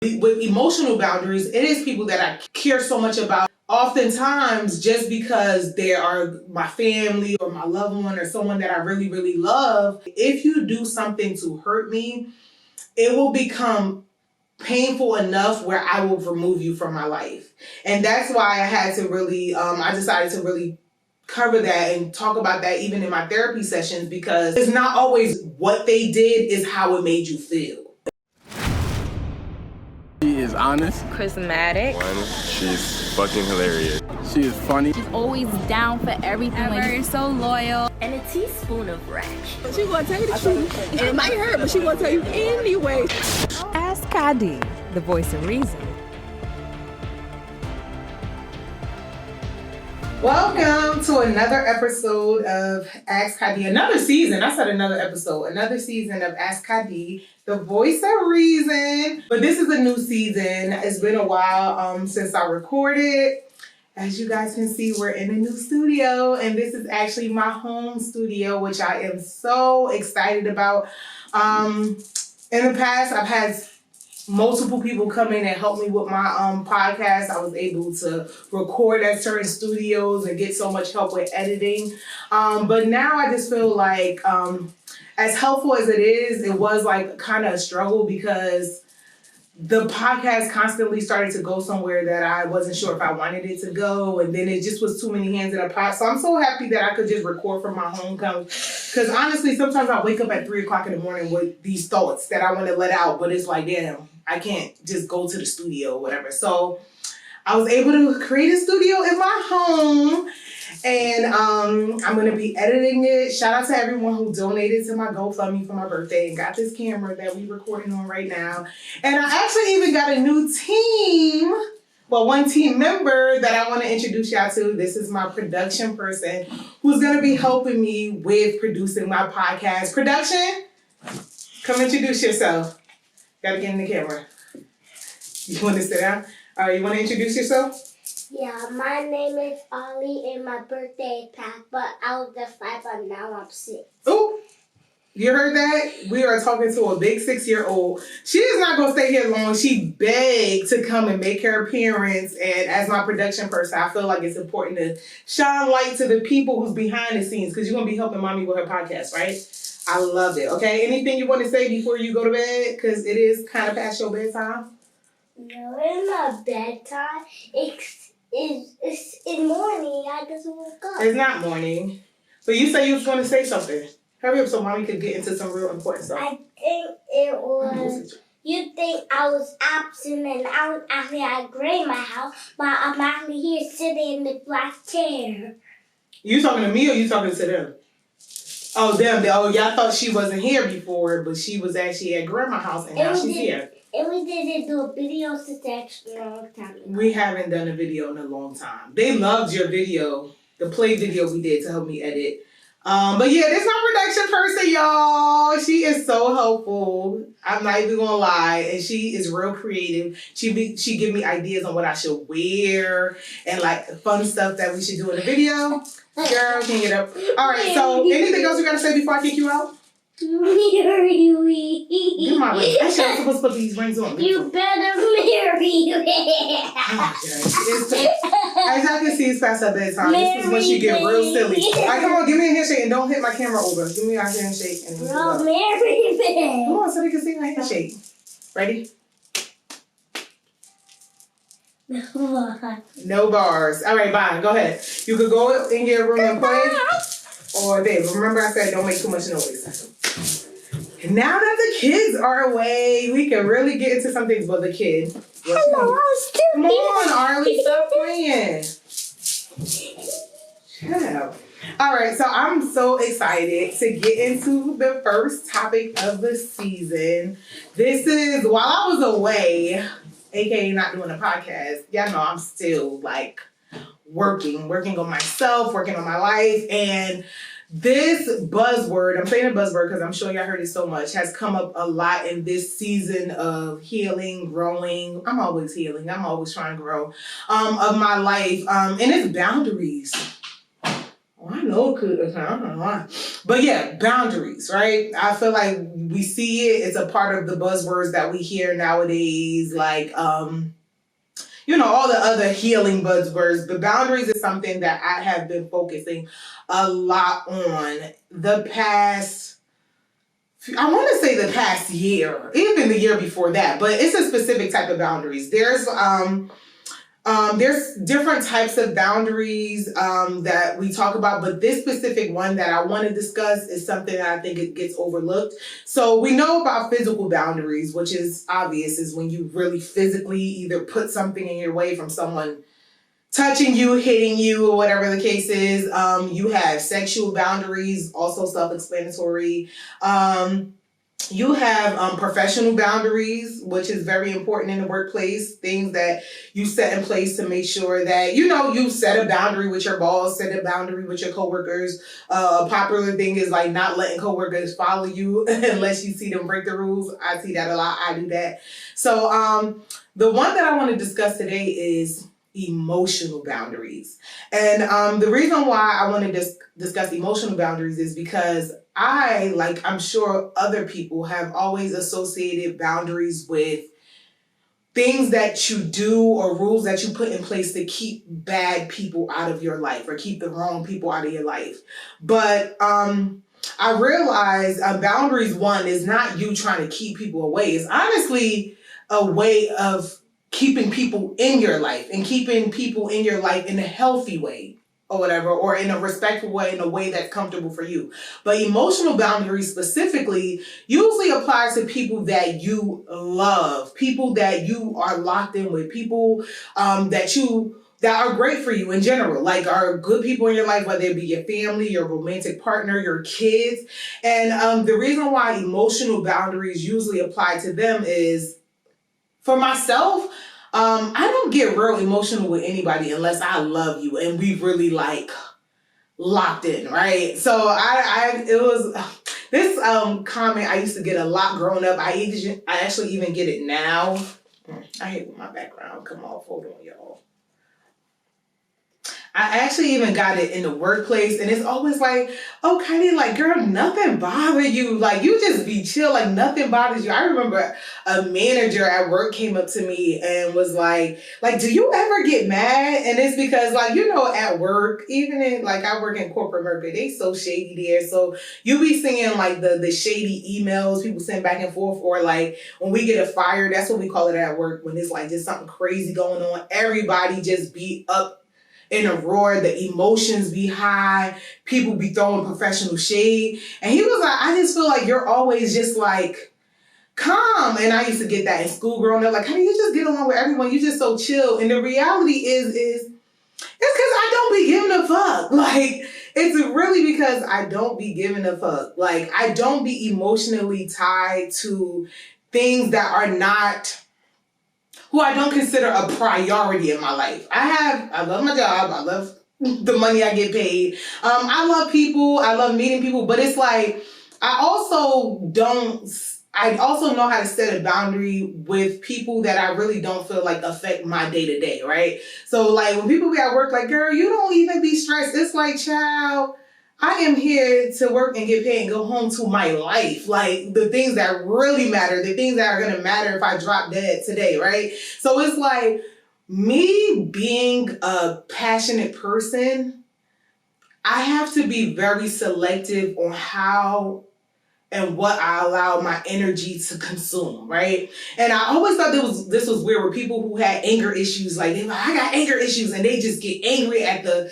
With emotional boundaries, it is people that I care so much about. Oftentimes, just because they are my family or my loved one or someone that I really, really love, if you do something to hurt me, it will become painful enough where I will remove you from my life. And that's why I had to really, I decided to really cover that and talk about that even in my therapy sessions, because it's not always what they did, is how it made you feel. She is honest, charismatic. She's fucking hilarious. She is funny. She's always down for everything. Like, so loyal. And a teaspoon of ranch. She gonna tell you the truth. And it might hurt, but she gonna tell you anyway. Ask Kadi, the voice of reason. Welcome to another episode of Ask Kadi. Another season. I said another episode. Another season of Ask Kadi, the voice of reason. But this is a new season. It's been a while since I recorded. As you guys can see, we're in a new studio, and this is actually my home studio, which I am so excited about. In the past, I've had multiple people come in and help me with my podcast. I was able to record at certain studios and get so much help with editing. But now I just feel like as helpful as it is, it was like kind of a struggle because the podcast constantly started to go somewhere that I wasn't sure if I wanted it to go. And then it just was too many hands in a pot. So I'm so happy that I could just record from my home. Because honestly, sometimes I wake up at 3 o'clock in the morning with these thoughts that I want to let out. But it's like, damn, I can't just go to the studio or whatever. So I was able to create a studio in my home. And I'm going to be editing it. Shout out to everyone who donated to my GoFundMe for my birthday and got this camera that we're recording on right now. And I actually even got a new team. Well, one team member that I want to introduce y'all to. This is my production person who's going to be helping me with producing my podcast. Production, come introduce yourself. Got to get in the camera. You want to sit down? All right, you want to introduce yourself? Yeah, my name is Ollie and my birthday is past, but I was just 5, but now I'm 6. Oh, you heard that? We are talking to a big 6-year-old. She is not going to stay here long. She begged to come and make her appearance. And as my production person, I feel like it's important to shine light to the people who's behind the scenes, because you're going to be helping mommy with her podcast, right? I love it. Okay, anything you want to say before you go to bed? Because it is kind of past your bedtime. No, it's not bedtime. It's in morning. I just woke up. It's not morning. But you said you was going to say something. Hurry up so mommy could get into some real important stuff. I think it was, you think I was absent and I was actually at grandma's house, but I'm actually here sitting in the black chair. You talking to me or you talking to them? Oh, them. Oh, y'all thought she wasn't here before, but she was actually at grandma's house and now she's here. And we didn't do a video since actually a long time ago. We haven't done a video in a long time. They loved your video, the play video we did to help me edit. But yeah, this is my production person, y'all. She is so helpful. I'm not even gonna lie, and she is real creative. She give me ideas on what I should wear and like fun stuff that we should do in the video. Girl, can you get up? All right. So anything else you gotta say before I kick you out? Marry me. Give my ring. Actually, I'm supposed to put these rings on. You better marry me. As y'all can see, it's past that bedtime. This is when she get real silly. All right, come on, give me a handshake and don't hit my camera over. Give me a handshake. And Bro, marry me. Come on, so they can see my handshake. Ready? No bars. All right, bye. Go ahead. You could go in your room and play. Or there. Remember I said don't make too much noise. Now that the kids are away, we can really get into some things with the kid. Hello, I'm still Come on, Arlie, stop playing. Chill. All right, so I'm so excited to get into the first topic of the season. This is, while I was away, aka not doing a podcast, y'all know I'm still like working on myself, working on my life, and this buzzword, I'm saying a buzzword because I'm sure y'all heard it so much, has come up a lot in this season of healing, growing. I'm always healing. I'm always trying to grow of my life. And it's boundaries. Oh, I know it could. But yeah, boundaries, right? I feel like we see it. It's a part of the buzzwords that we hear nowadays, like, all the other healing buzzwords. But boundaries is something that I have been focusing a lot on the past, I want to say the past year, even the year before that, but it's a specific type of boundaries. There's different types of boundaries that we talk about, but this specific one that I want to discuss is something that I think it gets overlooked. So we know about physical boundaries, which is obvious, is when you really physically either put something in your way from someone touching you, hitting you, or whatever the case is. You have sexual boundaries, also self-explanatory. You have professional boundaries, which is very important in the workplace. Things that you set in place to make sure that, you set a boundary with your boss, set a boundary with your coworkers. A popular thing is like not letting coworkers follow you unless you see them break the rules. I see that a lot. I do that. So the one that I want to discuss today is emotional boundaries. And the reason why I want to discuss emotional boundaries is because I'm sure other people have always associated boundaries with things that you do or rules that you put in place to keep bad people out of your life or keep the wrong people out of your life. But I realize boundaries, one, is not you trying to keep people away. It's honestly a way of keeping people in your life and keeping people in your life in a healthy way or whatever, or in a respectful way, in a way that's comfortable for you. But emotional boundaries specifically usually apply to people that you love, people that you are locked in with, people that are great for you in general, like are good people in your life, whether it be your family, your romantic partner, your kids. And the reason why emotional boundaries usually apply to them is, for myself, I don't get real emotional with anybody unless I love you and we really locked in, right? So it was this comment I used to get a lot growing up. I actually even get it now. I hate when my background come off. Hold on, y'all. I actually even got it in the workplace, and it's always like, oh, Kadi, like, girl, nothing bothers you. Like, you just be chill, like, nothing bothers you. I remember a manager at work came up to me and was like, do you ever get mad? And it's because, at work, even in, I work in corporate America, they so shady there. So you be seeing, the shady emails people send back and forth, or, when we get a fire, that's what we call it at work, when it's, just something crazy going on. Everybody just be up in a roar, the emotions be high, people be throwing professional shade. And he was like, I just feel like you're always just calm. And I used to get that in school growing up, how do you just get along with everyone? You're just so chill. And the reality is it's because I don't be giving a fuck. It's really because I don't be giving a fuck. I don't be emotionally tied to things that are not, who I don't consider a priority in my life. I love my job. I love the money I get paid. I love people. I love meeting people. But it's I also know how to set a boundary with people that I really don't feel affect my day to day, right? So when people be at work, girl, you don't even be stressed. It's child, I am here to work and get paid and go home to my life. The things that really matter, the things that are going to matter if I drop dead today, right? So it's me being a passionate person, I have to be very selective on how and what I allow my energy to consume, right? And I always thought this was weird, where people who had anger issues, I got anger issues, and they just get angry at the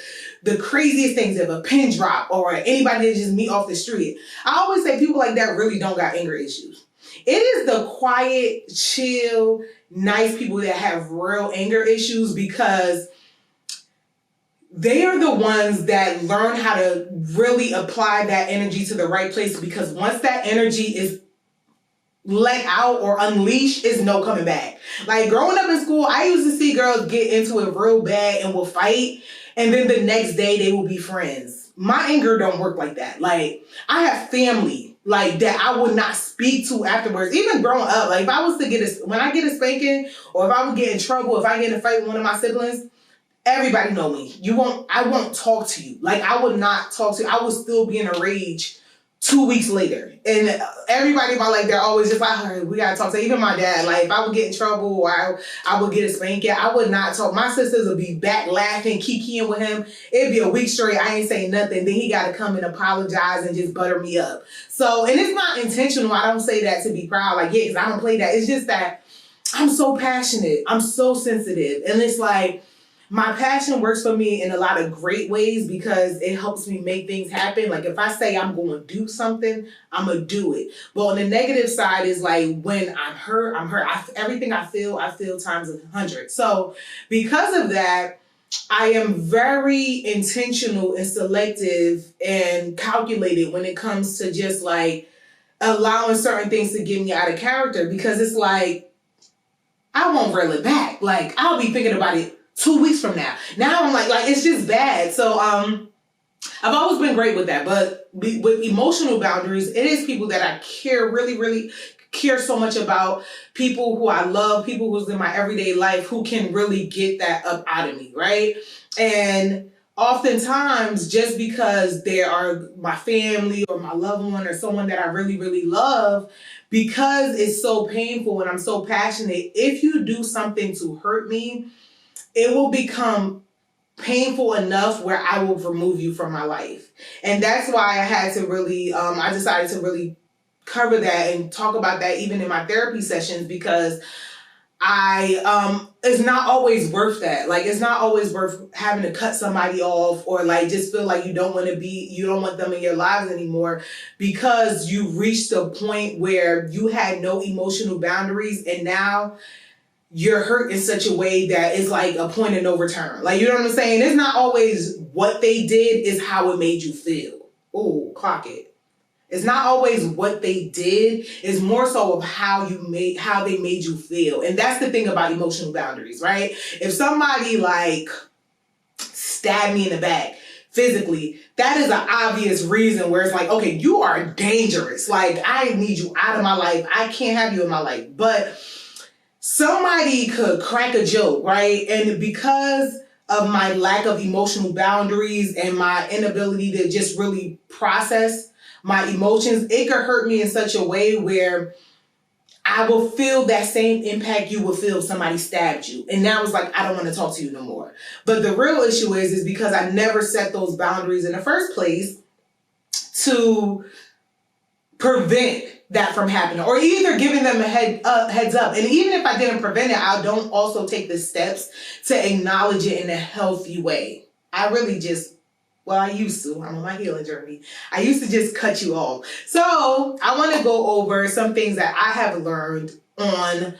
craziest things, if a pin drop or anybody that just meet off the street. I always say people like that really don't got anger issues. It is the quiet, chill, nice people that have real anger issues, because they are the ones that learn how to really apply that energy to the right place, because once that energy is let out or unleashed, is no coming back. Growing up in school, I used to see girls get into it real bad and will fight, and then the next day they will be friends. My anger don't work like that. I have family that I would not speak to afterwards. Even growing up, if I was to when I get a spanking, or if I would get in trouble, if I get in a fight with one of my siblings, everybody know me. I won't talk to you. Like, I would not talk to you. I would still be in a rage 2 weeks later. And everybody in my life, they're always just like, all right, we gotta talk. So even my dad, like, if I would get in trouble or I would get a spanking, I would not talk. My sisters would be back laughing, kikiing with him. It'd be a week straight, I ain't saying nothing. Then he gotta come and apologize and just butter me up. So, and it's not intentional. I don't say that to be proud. Like, yeah, because I don't play that. It's just that I'm so passionate. I'm so sensitive. And it's like, my passion works for me in a lot of great ways because it helps me make things happen. Like, if I say I'm going to do something, I'm going to do it. But on the negative side is like, when I'm hurt, everything I feel times 100. So because of that, I am very intentional and selective and calculated when it comes to just like allowing certain things to get me out of character, because it's like, I won't reel it back. Like, I'll be thinking about it 2 weeks from now. Now I'm like it's just bad. So I've always been great with that. But with emotional boundaries, it is people that I care, really, really care so much about, people who I love, people who's in my everyday life who can really get that up out of me, right? And oftentimes, just because they are my family or my loved one or someone that I really, really love, because it's so painful and I'm so passionate, if you do something to hurt me, it will become painful enough where I will remove you from my life. And that's why I had to really, I decided to really cover that and talk about that even in my therapy sessions, because it's not always worth that. Like, it's not always worth having to cut somebody off or like just feel like you don't want them in your lives anymore, because you reached a point where you had no emotional boundaries and now you're hurt in such a way that it's like a point of no return. Like, you know what I'm saying? It's not always what they did, it's how it made you feel. Oh, clock it. It's not always what they did, it's more so of how they made you feel. And that's the thing about emotional boundaries, right? If somebody like stabbed me in the back physically, that is an obvious reason where it's like, okay, you are dangerous. Like, I need you out of my life. I can't have you in my life. But somebody could crack a joke, right? And because of my lack of emotional boundaries and my inability to just really process my emotions, it could hurt me in such a way where I will feel that same impact you would feel if somebody stabbed you. And now it's like, I don't want to talk to you no more. But the real issue is because I never set those boundaries in the first place to prevent that from happening, or either giving them a heads up. And even if I didn't prevent it, I don't also take the steps to acknowledge it in a healthy way. I used to. I'm on my healing journey. I used to just cut you off. So I want to go over some things that I have learned on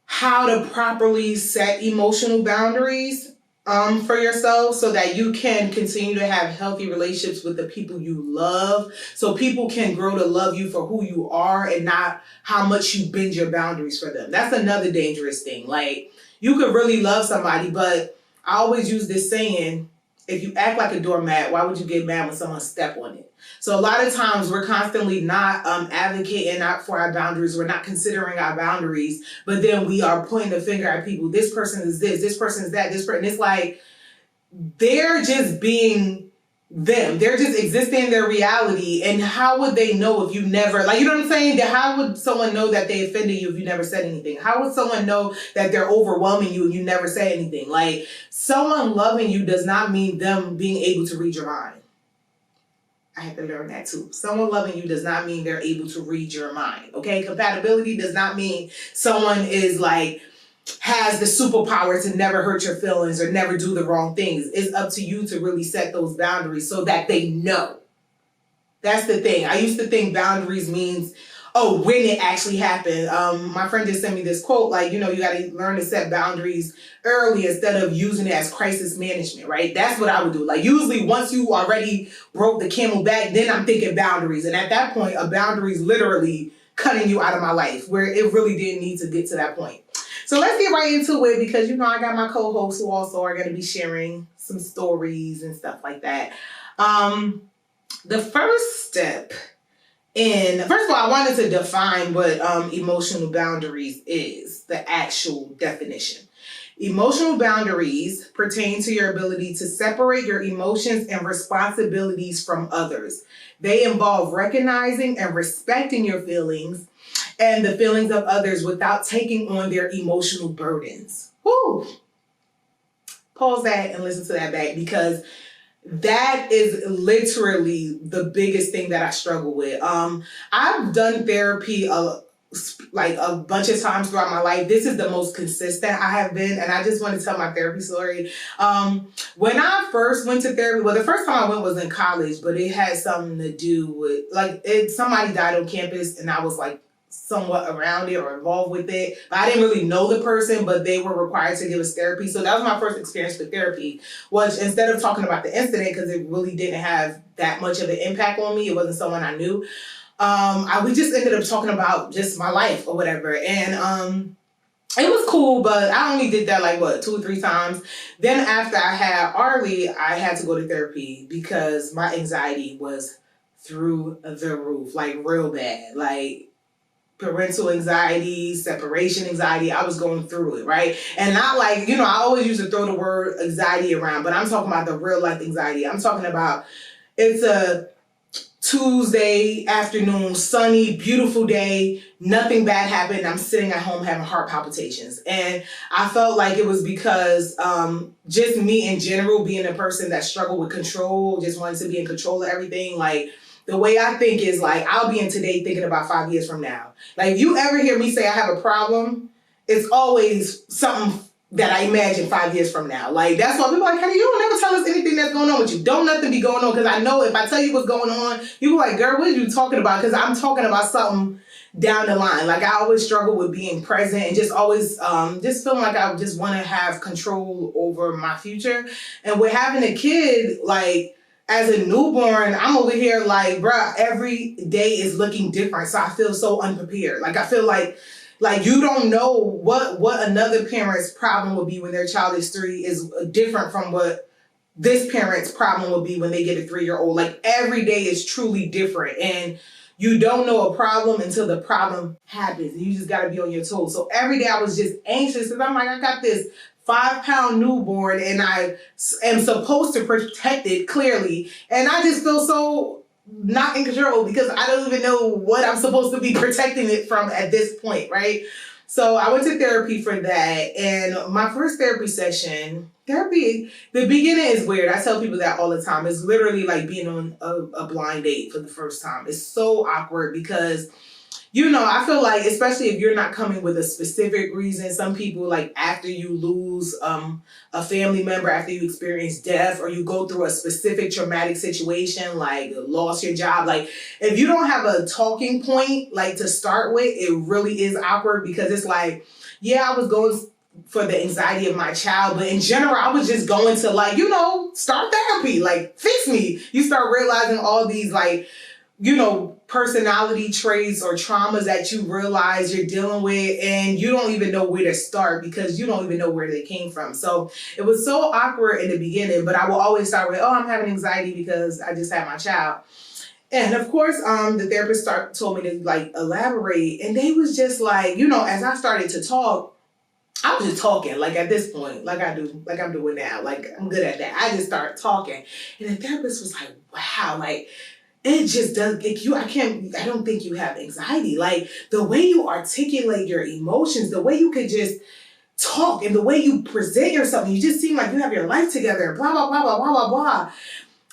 how to properly set emotional boundaries for yourself, so that you can continue to have healthy relationships with the people you love, so people can grow to love you for who you are and not how much you bend your boundaries for them. That's another dangerous thing. Like, you could really love somebody, but I always use this saying, if you act like a doormat, why would you get mad when someone step on it? So a lot of times we're constantly not advocating for our boundaries. We're not considering our boundaries, but then we are pointing the finger at people. This person is this person is that, this person. It's like they're just being them. They're just existing in their reality. And how would they know if you never, like, you know what I'm saying? How would someone know that they offended you if you never said anything? How would someone know that they're overwhelming you if you never say anything? Like, someone loving you does not mean them being able to read your mind. I had to learn that too. Someone loving you does not mean they're able to read your mind. Okay? Compatibility does not mean someone is like, has the superpower to never hurt your feelings or never do the wrong things. It's up to you to really set those boundaries so that they know. That's the thing. I used to think boundaries means, when it actually happened. My friend just sent me this quote, like, you got to learn to set boundaries early instead of using it as crisis management, right? That's what I would do. Like, usually once you already broke the camel back, then I'm thinking boundaries. And at that point, a boundary is literally cutting you out of my life, where it really didn't need to get to that point. So let's get right into it, because, I got my co-hosts who also are going to be sharing some stories and stuff like that. The first step first of all, I wanted to define what emotional boundaries is, the actual definition. Emotional boundaries pertain to your ability to separate your emotions and responsibilities from others. They involve recognizing and respecting your feelings and the feelings of others without taking on their emotional burdens. Woo! Pause that and listen to that back, because that is literally the biggest thing that I struggle with. I've done therapy like a bunch of times throughout my life. This is the most consistent I have been, and I just want to tell my therapy story. When I first went to therapy, well, the first time I went was in college, but it had something to do with somebody died on campus, and I was like somewhat around it or involved with it. But I didn't really know the person, but they were required to give us therapy. So that was my first experience with therapy, which instead of talking about the incident, because it really didn't have that much of an impact on me, it wasn't someone I knew. We just ended up talking about just my life or whatever. And it was cool, but I only did that 2 or 3 times. Then after I had Arlie, I had to go to therapy because my anxiety was through the roof, like real bad. Like parental anxiety, separation anxiety. I was going through it, right? And not I always used to throw the word anxiety around, but I'm talking about the real life anxiety. I'm talking about it's a Tuesday afternoon, sunny, beautiful day. Nothing bad happened. I'm sitting at home having heart palpitations. And I felt like it was because just me in general, being a person that struggled with control, just wanted to be in control of everything. The way I think is I'll be in today thinking about 5 years from now. If you ever hear me say I have a problem, it's always something that I imagine 5 years from now. That's why people are like, Kadi, you don't never tell us anything that's going on with you. Don't nothing be going on, because I know if I tell you what's going on, you be like, girl, what are you talking about? Because I'm talking about something down the line. I always struggle with being present and just always just feeling like I just want to have control over my future. And with having a kid, as a newborn, I'm over here bruh, every day is looking different. So I feel so unprepared. I feel like you don't know what another parent's problem would be when their child is 3 is different from what this parent's problem would be when they get a 3-year-old. Every day is truly different. And you don't know a problem until the problem happens. And you just got to be on your toes. So every day I was just anxious because I'm like, I got this 5-pound newborn and I am supposed to protect it clearly. And I just feel so not in control because I don't even know what I'm supposed to be protecting it from at this point, right? So I went to therapy for that. And my first therapy session, the beginning is weird. I tell people that all the time. It's literally like being on a blind date for the first time. It's so awkward because I feel like, especially if you're not coming with a specific reason, some people, after you lose a family member, after you experience death, or you go through a specific traumatic situation, lost your job, if you don't have a talking point, to start with, it really is awkward because it's I was going for the anxiety of my child, but in general, I was just going to, start therapy, fix me. You start realizing all these, personality traits or traumas that you realize you're dealing with, and you don't even know where to start because you don't even know where they came from. So it was so awkward in the beginning, but I will always start with, I'm having anxiety because I just had my child. And of course, the therapist told me to elaborate, and they was just as I started to talk, I was just talking, at this point, I'm doing now, I'm good at that. I just started talking, and the therapist was like, wow, it just doesn't get you. I don't think you have anxiety. The way you articulate your emotions, the way you could just talk and the way you present yourself, you just seem like you have your life together, blah, blah, blah, blah, blah, blah, blah.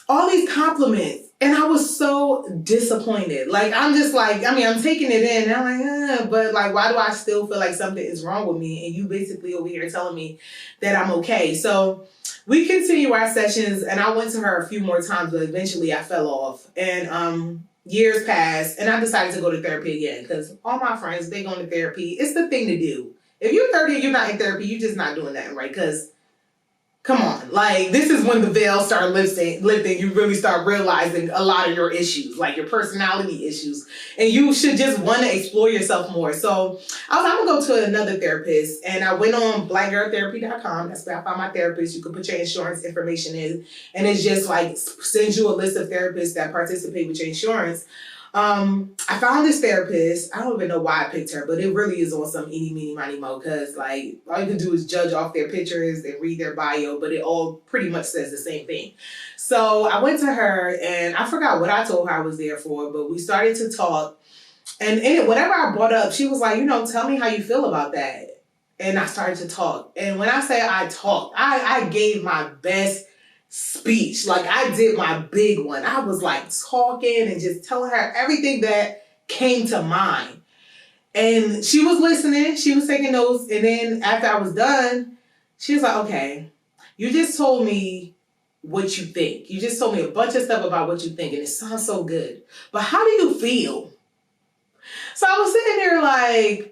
All these compliments. And I was so disappointed. I'm just I'm taking it in. And I'm but why do I still feel like something is wrong with me? And you basically over here telling me that I'm okay. So we continue our sessions, and I went to her a few more times, but eventually I fell off. And years passed, and I decided to go to therapy again because all my friends, they go to therapy. It's the thing to do. If you're 30 and you're not in therapy, you're just not doing that, right? Because come on, this is when the veil started lifting. You really start realizing a lot of your issues, your personality issues, and you should just want to explore yourself more. So I was I'm gonna go to another therapist, and I went on blackgirltherapy.com. That's where I found my therapist. You can put your insurance information in, and it's just sends you a list of therapists that participate with your insurance. I found this therapist. I don't even know why I picked her, but it really is on some eeny, meeny, miny, mo, because like all you can do is judge off their pictures and read their bio, but it all pretty much says the same thing. So I went to her and I forgot what I told her I was there for, but we started to talk. And in it, whatever I brought up, she was like, tell me how you feel about that. And I started to talk. And when I say I talked, I gave my best speech. Like I did my big one. I was like talking and just telling her everything that came to mind. And she was listening. She was taking notes. And then after I was done, she was like, okay, you just told me what you think. You just told me a bunch of stuff about what you think. And it sounds so good. But how do you feel? So I was sitting there like,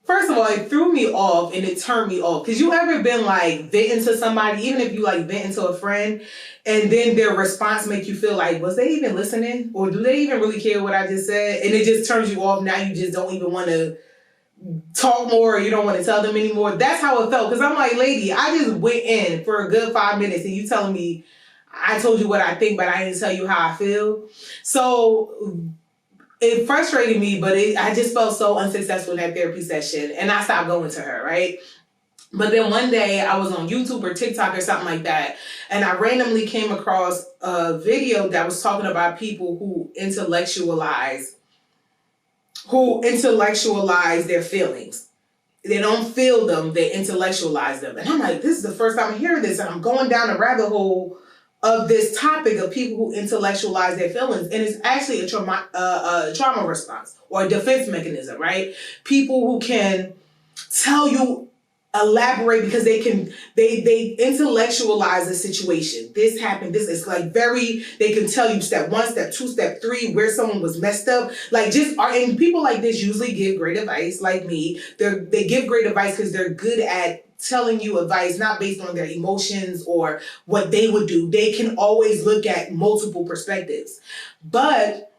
first of all, it threw me off and it turned me off. Because you ever been like venting to somebody, even if you like venting to a friend, and then their response make you feel like, was they even listening? Or do they even really care what I just said? And it just turns you off. Now you just don't even want to talk more, or you don't want to tell them anymore. That's how it felt. Because I'm like, lady, I just went in for a good 5 minutes and you telling me I told you what I think, but I didn't tell you how I feel. So it frustrated me, but I just felt so unsuccessful in that therapy session, and I stopped going to her, right? But then one day I was on YouTube or TikTok or something like that, and I randomly came across a video that was talking about people who intellectualize their feelings. They don't feel them, they intellectualize them. And I'm like, this is the first time I'm hearing this, and I'm going down a rabbit hole of this topic of people who intellectualize their feelings. And it's actually a trauma response or a defense mechanism, right? People who can tell you, elaborate, because they intellectualize the situation. This happened, this is like they can tell you step 1, step 2, step 3, where someone was messed up. And people like this usually give great advice, like me. They give great advice because they're good at telling you advice, not based on their emotions or what they would do. They can always look at multiple perspectives. But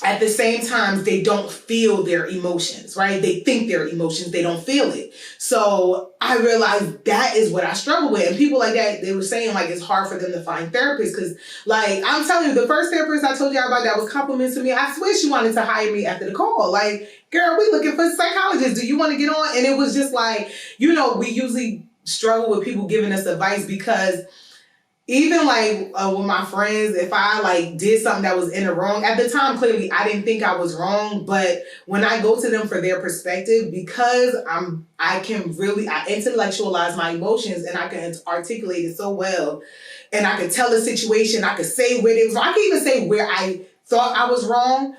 at the same time, they don't feel their emotions, right? They think their emotions, they don't feel it. So I realized that is what I struggle with. And people like that, they were saying like it's hard for them to find therapists because like, I'm telling you, the first therapist I told you about that was complimenting me. I swear she wanted to hire me after the call. Like, girl, we looking for psychologists. Do you want to get on? And it was just like, we usually struggle with people giving us advice because even like with my friends, if I like did something that was in the wrong, at the time, clearly I didn't think I was wrong. But when I go to them for their perspective, because I intellectualize my emotions and I can articulate it so well. And I can tell the situation, I can say where it was. I can even say where I thought I was wrong.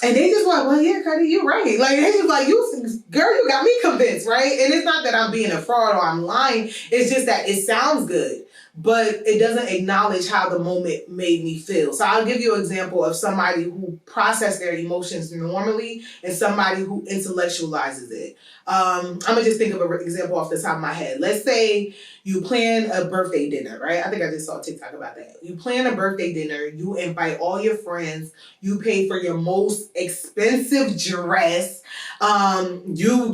And they just like, well, yeah, Kadi, you're right. Like, they just like, you got me convinced, right? And it's not that I'm being a fraud or I'm lying. It's just that it sounds good, but it doesn't acknowledge how the moment made me feel. So I'll give you an example of somebody who processes their emotions normally and somebody who intellectualizes it. I'm going to just think of an example off the top of my head. Let's say you plan a birthday dinner, right? I think I just saw a TikTok about that. You plan a birthday dinner, you invite all your friends, you pay for your most expensive dress, you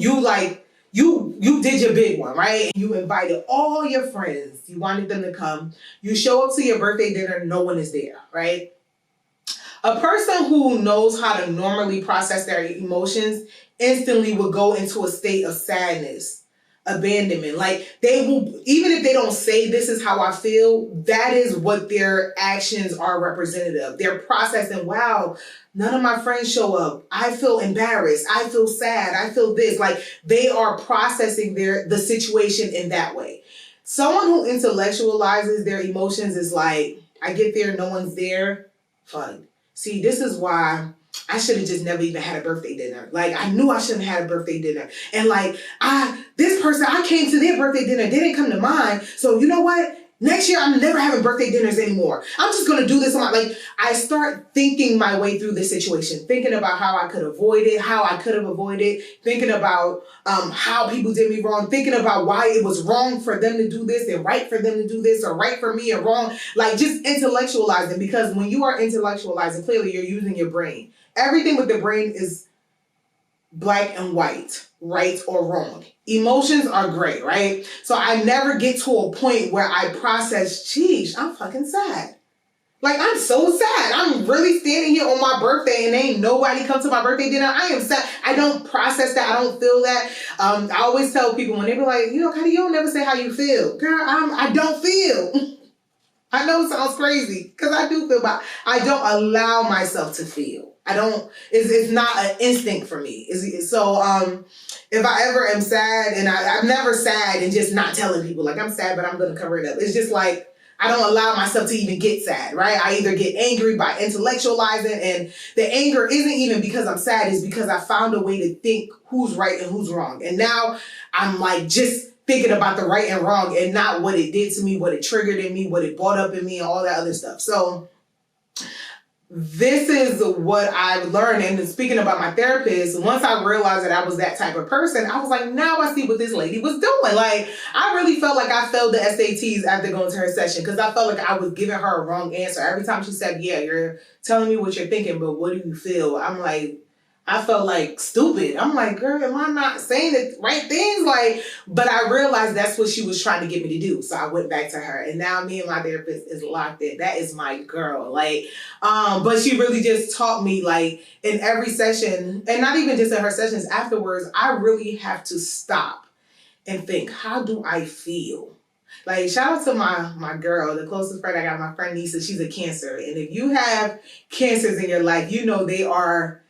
did your big one, right? You invited all your friends, you wanted them to come, you show up to your birthday dinner, no one is there, right? A person who knows how to normally process their emotions instantly will go into a state of sadness, abandonment. Like they will, even if they don't say this is how I feel, that is what their actions are representative of. They're processing, wow, none of my friends show up. I feel embarrassed. I feel sad. I feel this. Like they are processing the situation in that way. Someone who intellectualizes their emotions is like, I get there, no one's there. Fun. See, this is why I should have just never even had a birthday dinner. Like, I knew I shouldn't have had a birthday dinner. And like, this person, I came to their birthday dinner, they didn't come to mine. So you know what? Next year, I'm never having birthday dinners anymore. I'm just going to do this. I start thinking my way through the situation, thinking about how I could avoid it, how I could have avoided, thinking about how people did me wrong, thinking about why it was wrong for them to do this and right for them to do this or right for me and wrong. Like just intellectualizing, because when you are intellectualizing, clearly you're using your brain. Everything with the brain is black and white, right or wrong. Emotions are gray, right? So I never get to a point where I process, geez, I'm fucking sad. Like, I'm so sad. I'm really standing here on my birthday and ain't nobody come to my birthday dinner. I am sad. I don't process that. I don't feel that. I always tell people when they be like, Kadi, you don't never say how you feel. Girl, I don't feel. I know it sounds crazy because I do feel, but I don't allow myself to feel. I don't, it's not an instinct for me. So if I ever am sad, and I'm never sad and just not telling people, like, I'm sad, but I'm going to cover it up. It's just like, I don't allow myself to even get sad, right? I either get angry by intellectualizing, and the anger isn't even because I'm sad, it's because I found a way to think who's right and who's wrong. And now I'm like just thinking about the right and wrong and not what it did to me, what it triggered in me, what it brought up in me, and all that other stuff. So this is what I've learned. And speaking about my therapist, once I realized that I was that type of person, I was like, now I see what this lady was doing. Like, I really felt like I failed the SATs after going to her session because I felt like I was giving her a wrong answer. Every time she said, yeah, you're telling me what you're thinking, but what do you feel? I'm like, I felt like stupid. I'm like, girl, am I not saying the right things? Like, but I realized that's what she was trying to get me to do. So I went back to her, and now me and my therapist is locked in. That is my girl. Like, but she really just taught me, like, in every session, and not even just in her sessions, afterwards, I really have to stop and think, how do I feel? Like, shout out to my girl, the closest friend I got, my friend Nisa. She's a Cancer. And if you have Cancers in your life, you know they are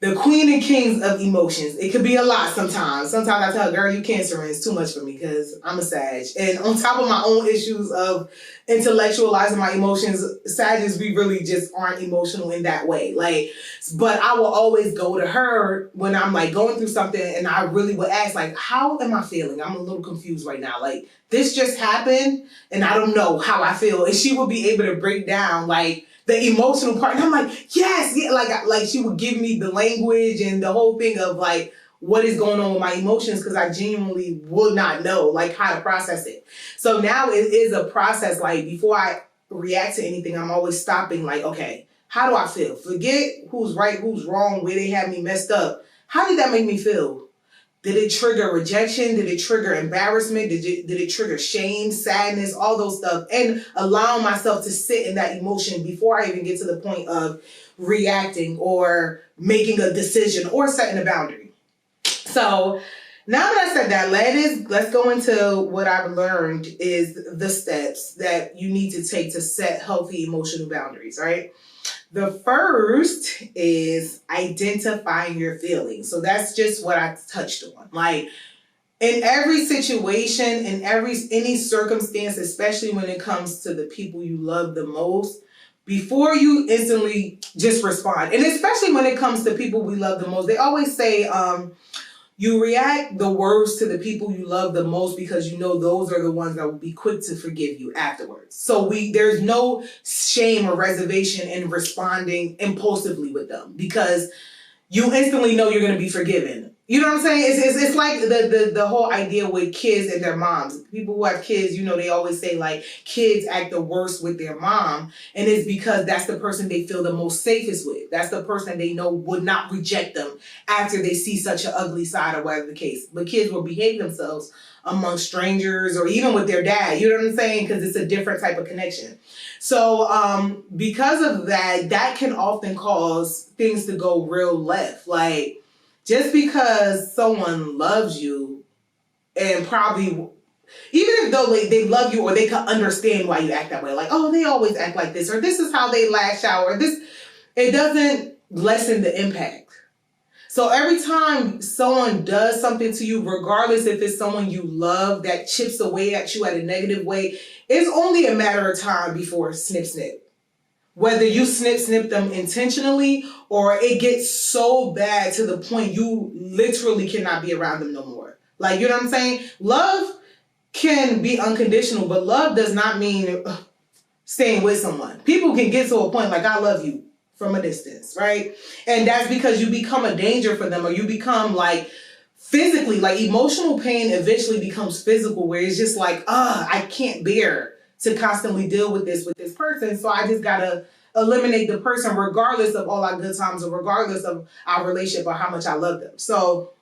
the queen and kings of emotions. It could be a lot sometimes. Sometimes I tell her, girl, you Cancerian, it's too much for me because I'm a Sag. And on top of my own issues of intellectualizing my emotions, Sagittarius, we really just aren't emotional in that way. Like, but I will always go to her when I'm like going through something, and I really would ask, like, how am I feeling? I'm a little confused right now. Like, this just happened and I don't know how I feel. And she would be able to break down, like, the emotional part. And I'm like, yes, yeah. Like she would give me the language and the whole thing of like what is going on with my emotions, because I genuinely would not know like how to process it. So now it is a process. Like, before I react to anything, I'm always stopping, like, okay, how do I feel? Forget who's right, who's wrong, where they have me messed up. How did that make me feel? Did it trigger rejection? Did it trigger embarrassment? Did it trigger shame, sadness, all those stuff? And allowing myself to sit in that emotion before I even get to the point of reacting or making a decision or setting a boundary. So now that I said that, let's go into what I've learned is the steps that you need to take to set healthy emotional boundaries, right? The first is identifying your feelings. So that's just what I touched on. Like, in every situation, in any circumstance, especially when it comes to the people you love the most, before you instantly just respond, and especially when it comes to people we love the most, they always say, you react the worst to the people you love the most because you know those are the ones that will be quick to forgive you afterwards. So there's no shame or reservation in responding impulsively with them because you instantly know you're going to be forgiven. You know what I'm saying? It's like the whole idea with kids and their moms. People who have kids, you know, they always say like kids act the worst with their mom. And it's because that's the person they feel the most safest with. That's the person they know would not reject them after they see such an ugly side or whatever the case. But kids will behave themselves among strangers or even with their dad. You know what I'm saying? Because it's a different type of connection. So because of that, that can often cause things to go real left. Like, just because someone loves you and probably, even if though they love you or they can understand why you act that way, like, oh, they always act like this, or this is how they lash out, or this, it doesn't lessen the impact. So every time someone does something to you, regardless if it's someone you love that chips away at you at a negative way, it's only a matter of time before snip, snip. Whether you snip them intentionally or it gets so bad to the point you literally cannot be around them no more. Like, you know what I'm saying? Love can be unconditional, but love does not mean staying with someone. People can get to a point like, I love you from a distance, right? And that's because you become a danger for them, or you become like physically, like emotional pain eventually becomes physical, where it's just like, I can't bear to constantly deal with this person. So I just gotta eliminate the person regardless of all our good times or regardless of our relationship or how much I love them. So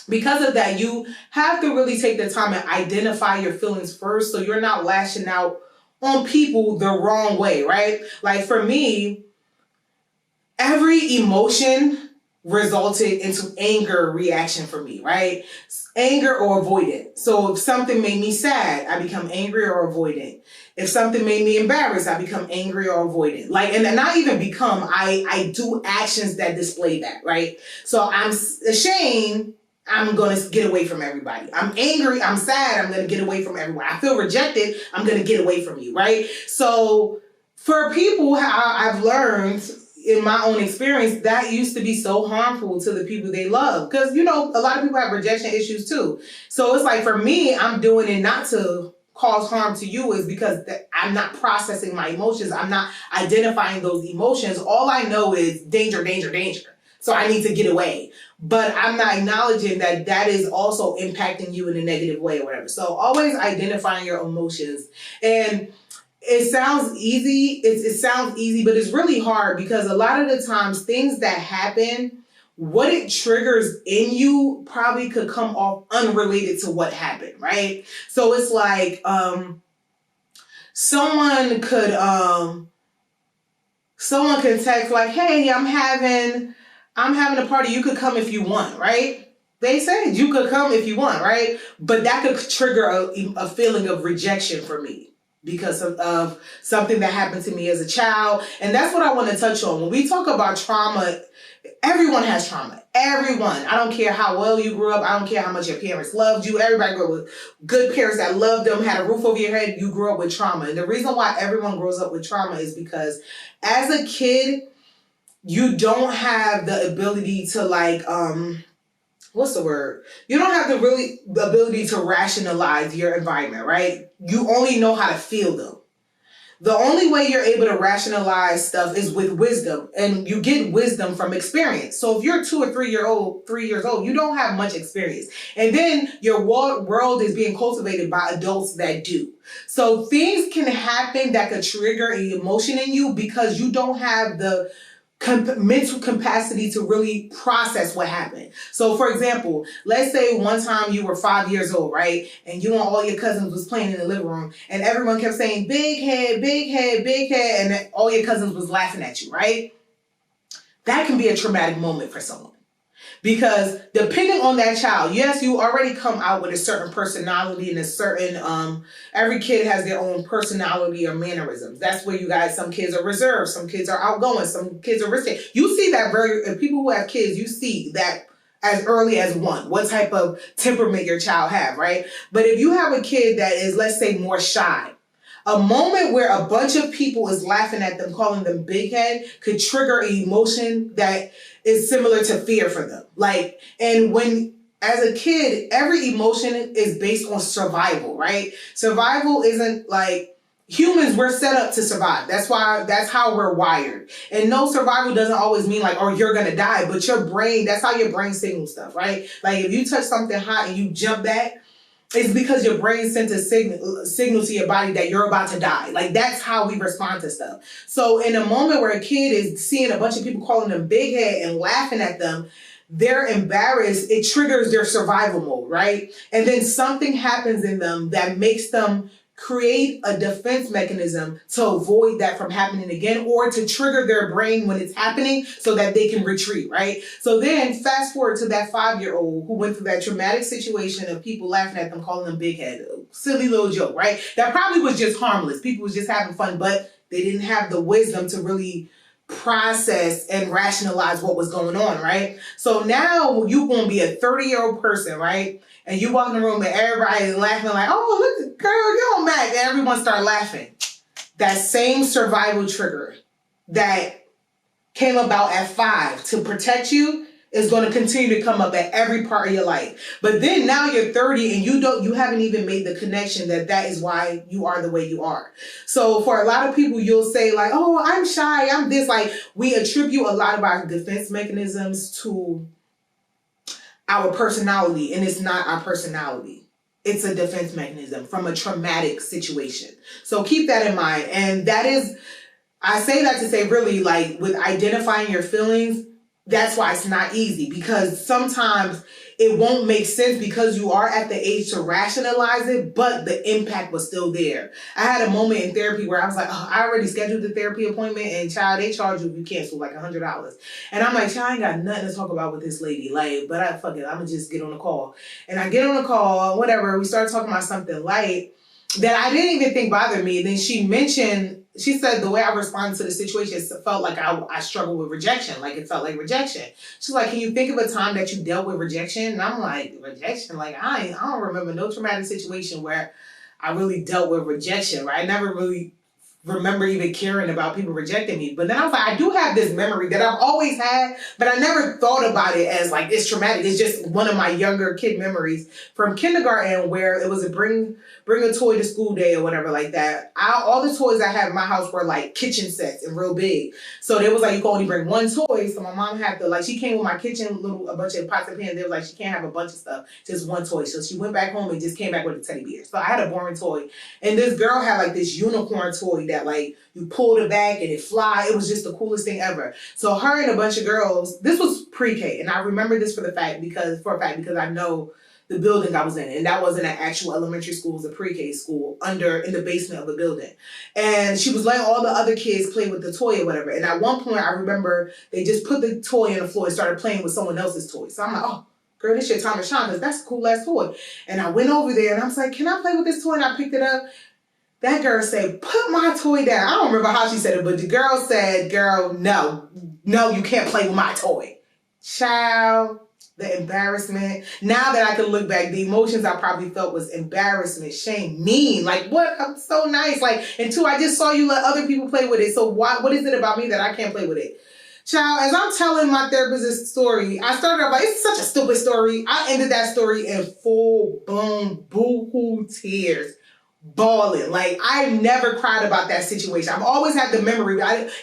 because of that, you have to really take the time and identify your feelings first so you're not lashing out on people the wrong way, right? Like for me, every emotion resulted into anger reaction for me, right? Anger or avoidant. So if something made me sad, I become angry or avoidant. If something made me embarrassed, I become angry or avoidant. Like, and not even become, I do actions that display that, right? So I'm ashamed, I'm going to get away from everybody. I'm angry, I'm sad, I'm going to get away from everyone. I feel rejected, I'm going to get away from you, right? So for people, how I've learned in my own experience, that used to be so harmful to the people they love. Because, you know, a lot of people have rejection issues too. So it's like, for me, I'm doing it not to cause harm to you, is because I'm not processing my emotions. I'm not identifying those emotions. All I know is danger, danger, danger. So I need to get away. But I'm not acknowledging that that is also impacting you in a negative way or whatever. So always identifying your emotions. And it sounds easy. It sounds easy, but it's really hard, because a lot of the times things that happen, what it triggers in you probably could come off unrelated to what happened, right? So it's like someone could text like, "Hey, I'm having a party. You could come if you want," right? They said you could come if you want, right? But that could trigger a feeling of rejection for me, because of something that happened to me as a child. And that's what I want to touch on. When we talk about trauma, everyone has trauma. Everyone. I don't care how well you grew up. I don't care how much your parents loved you. Everybody grew up with good parents that loved them, had a roof over your head. You grew up with trauma. And the reason why everyone grows up with trauma is because as a kid, you don't have the ability to what's the word? You don't have the ability to rationalize your environment, right? You only know how to feel them. The only way you're able to rationalize stuff is with wisdom, and you get wisdom from experience. So if you're 2 or 3 years old, you don't have much experience. And then your world is being cultivated by adults that do. So things can happen that could trigger an emotion in you because you don't have the mental capacity to really process what happened. So for example, let's say one time you were 5 years old, right? And you and all your cousins was playing in the living room, and everyone kept saying, "Big head, big head, big head," and then all your cousins was laughing at you, right? That can be a traumatic moment for someone. Because depending on that child, yes, you already come out with a certain personality and a certain, every kid has their own personality or mannerisms. That's where you guys, some kids are reserved, some kids are outgoing, some kids are risky. You see that people who have kids, you see that as early as one, what type of temperament your child have, right? But if you have a kid that is, let's say, more shy, a moment where a bunch of people is laughing at them, calling them big head, could trigger an emotion that is similar to fear for them. Like, and when, as a kid, every emotion is based on survival, right? Survival isn't like, humans, we're set up to survive. That's how we're wired. And no, survival doesn't always mean like, oh, you're gonna die, but your brain, that's how your brain signals stuff, right? Like if you touch something hot and you jump back, it's because your brain sent a signal to your body that you're about to die. Like that's how we respond to stuff. So in a moment where a kid is seeing a bunch of people calling them big head and laughing at them, they're embarrassed. It triggers their survival mode, right? And then something happens in them that makes them create a defense mechanism to avoid that from happening again, or to trigger their brain when it's happening so that they can retreat, right? So then fast forward to that 5-year-old who went through that traumatic situation of people laughing at them, calling them big head, silly little joke, right? That probably was just harmless. People was just having fun, but they didn't have the wisdom to really process and rationalize what was going on, right? So now you're going to be a 30-year-old person, right? And you walk in the room and everybody is laughing like, "Oh, look, girl, you're on Mac." And everyone start laughing. That same survival trigger that came about at 5 to protect you is going to continue to come up at every part of your life. But then now you're 30 and you haven't even made the connection that is why you are the way you are. So for a lot of people, you'll say like, "Oh, I'm shy, I'm this." Like we attribute a lot of our defense mechanisms to our personality, and it's not our personality. It's a defense mechanism from a traumatic situation. So keep that in mind. And that is, I say that to say really like with identifying your feelings, that's why it's not easy, because sometimes it won't make sense because you are at the age to rationalize it, but the impact was still there. I had a moment in therapy where I was like, oh, I already scheduled the therapy appointment, and child, they charge you if you cancel like $100. And I'm like, child, I ain't got nothing to talk about with this lady. Like, but I'm gonna just get on the call. And I get on the call, whatever, we started talking about something light that I didn't even think bothered me. And then she said the way I responded to the situation felt like I struggled with rejection. Like it felt like rejection. She's like, can you think of a time that you dealt with rejection? And I'm like, rejection? Like I don't remember no traumatic situation where I really dealt with rejection, right? I never really remember even caring about people rejecting me. But then I was like, I do have this memory that I've always had, but I never thought about it as like it's traumatic. It's just one of my younger kid memories from kindergarten where it was a bring a toy to school day or whatever like that. All the toys I had in my house were like kitchen sets and real big. So there was like, you can only bring one toy. So my mom had to, like, she came with my kitchen, a bunch of pots and pans. They was like, she can't have a bunch of stuff, just one toy. So she went back home and just came back with a teddy bear. So I had a boring toy. And this girl had like this unicorn toy that like you pulled it back and it fly. It was just the coolest thing ever. So her and a bunch of girls, this was pre-K. And I remember this for a fact because I know the building I was in. And that wasn't an actual elementary school, it was a pre-K school in the basement of the building. And she was letting all the other kids play with the toy or whatever. And at one point I remember they just put the toy on the floor and started playing with someone else's toy. So I'm like, oh, girl, this your time to shine because that's a cool ass toy. And I went over there and I was like, can I play with this toy? And I picked it up. That girl said, put my toy down. I don't remember how she said it, but the girl said, girl, no, you can't play with my toy. Child, the embarrassment. Now that I can look back, the emotions I probably felt was embarrassment, shame, mean. Like, what? I'm so nice. Like, and two, I just saw you let other people play with it. So what is it about me that I can't play with it? Child, as I'm telling my therapist this story, I started off like, it's such a stupid story. I ended that story in full-blown boo-hoo tears. Bawling. Like, I never cried about that situation. I've always had the memory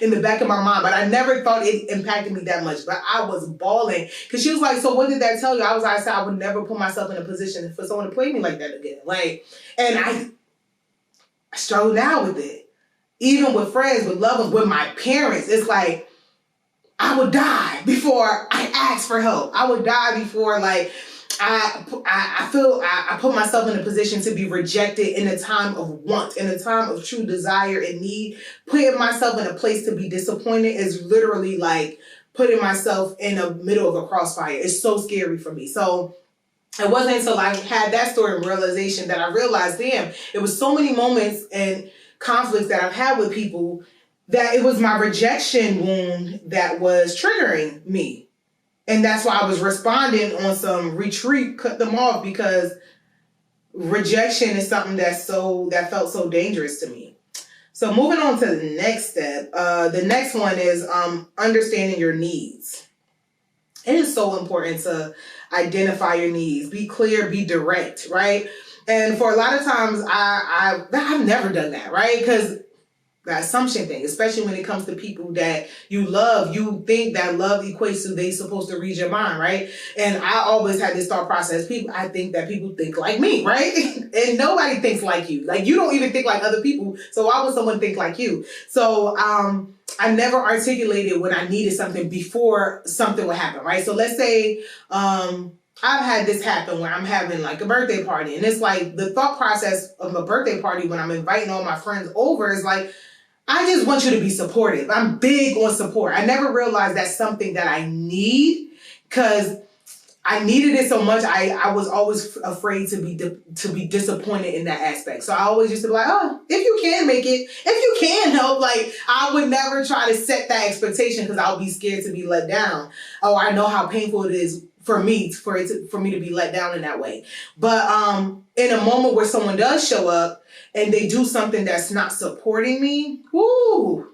in the back of my mind, but I never thought it impacted me that much. But I was bawling because she was like, so what did that tell you? I said, I would never put myself in a position for someone to play me like that again. Like, and I struggle now with it. Even with friends, with loved ones, with my parents. It's like, I would die before I ask for help. I would die before, like, I feel I put myself in a position to be rejected in a time of want, in a time of true desire and need. Putting myself in a place to be disappointed is literally like putting myself in the middle of a crossfire. It's so scary for me. So it wasn't until I had that story and realization that I realized, damn, it was so many moments and conflicts that I've had with people that it was my rejection wound that was triggering me. And that's why I was responding on some retreat, cut them off, because rejection is something that felt so dangerous to me. So moving on to the next step, the next one is understanding your needs. It is so important to identify your needs, be clear, be direct, right? And for a lot of times, I've never done that, right? Because the assumption thing, especially when it comes to people that you love, you think that love equates to they supposed to read your mind, right? And I always had this thought process. I think that people think like me, right? And nobody thinks like you. Like, you don't even think like other people. So why would someone think like you? So I never articulated when I needed something before something would happen, right? So let's say I've had this happen where I'm having like a birthday party, and it's like the thought process of a birthday party when I'm inviting all my friends over is like, I just want you to be supportive. I'm big on support. I never realized that's something that I need because I needed it so much. I was always afraid to be disappointed in that aspect. So I always used to be like, oh, if you can make it, if you can help, like I would never try to set that expectation because I'll be scared to be let down. Oh, I know how painful it is for me to be let down in that way. But in a moment where someone does show up and they do something that's not supporting me, whoo,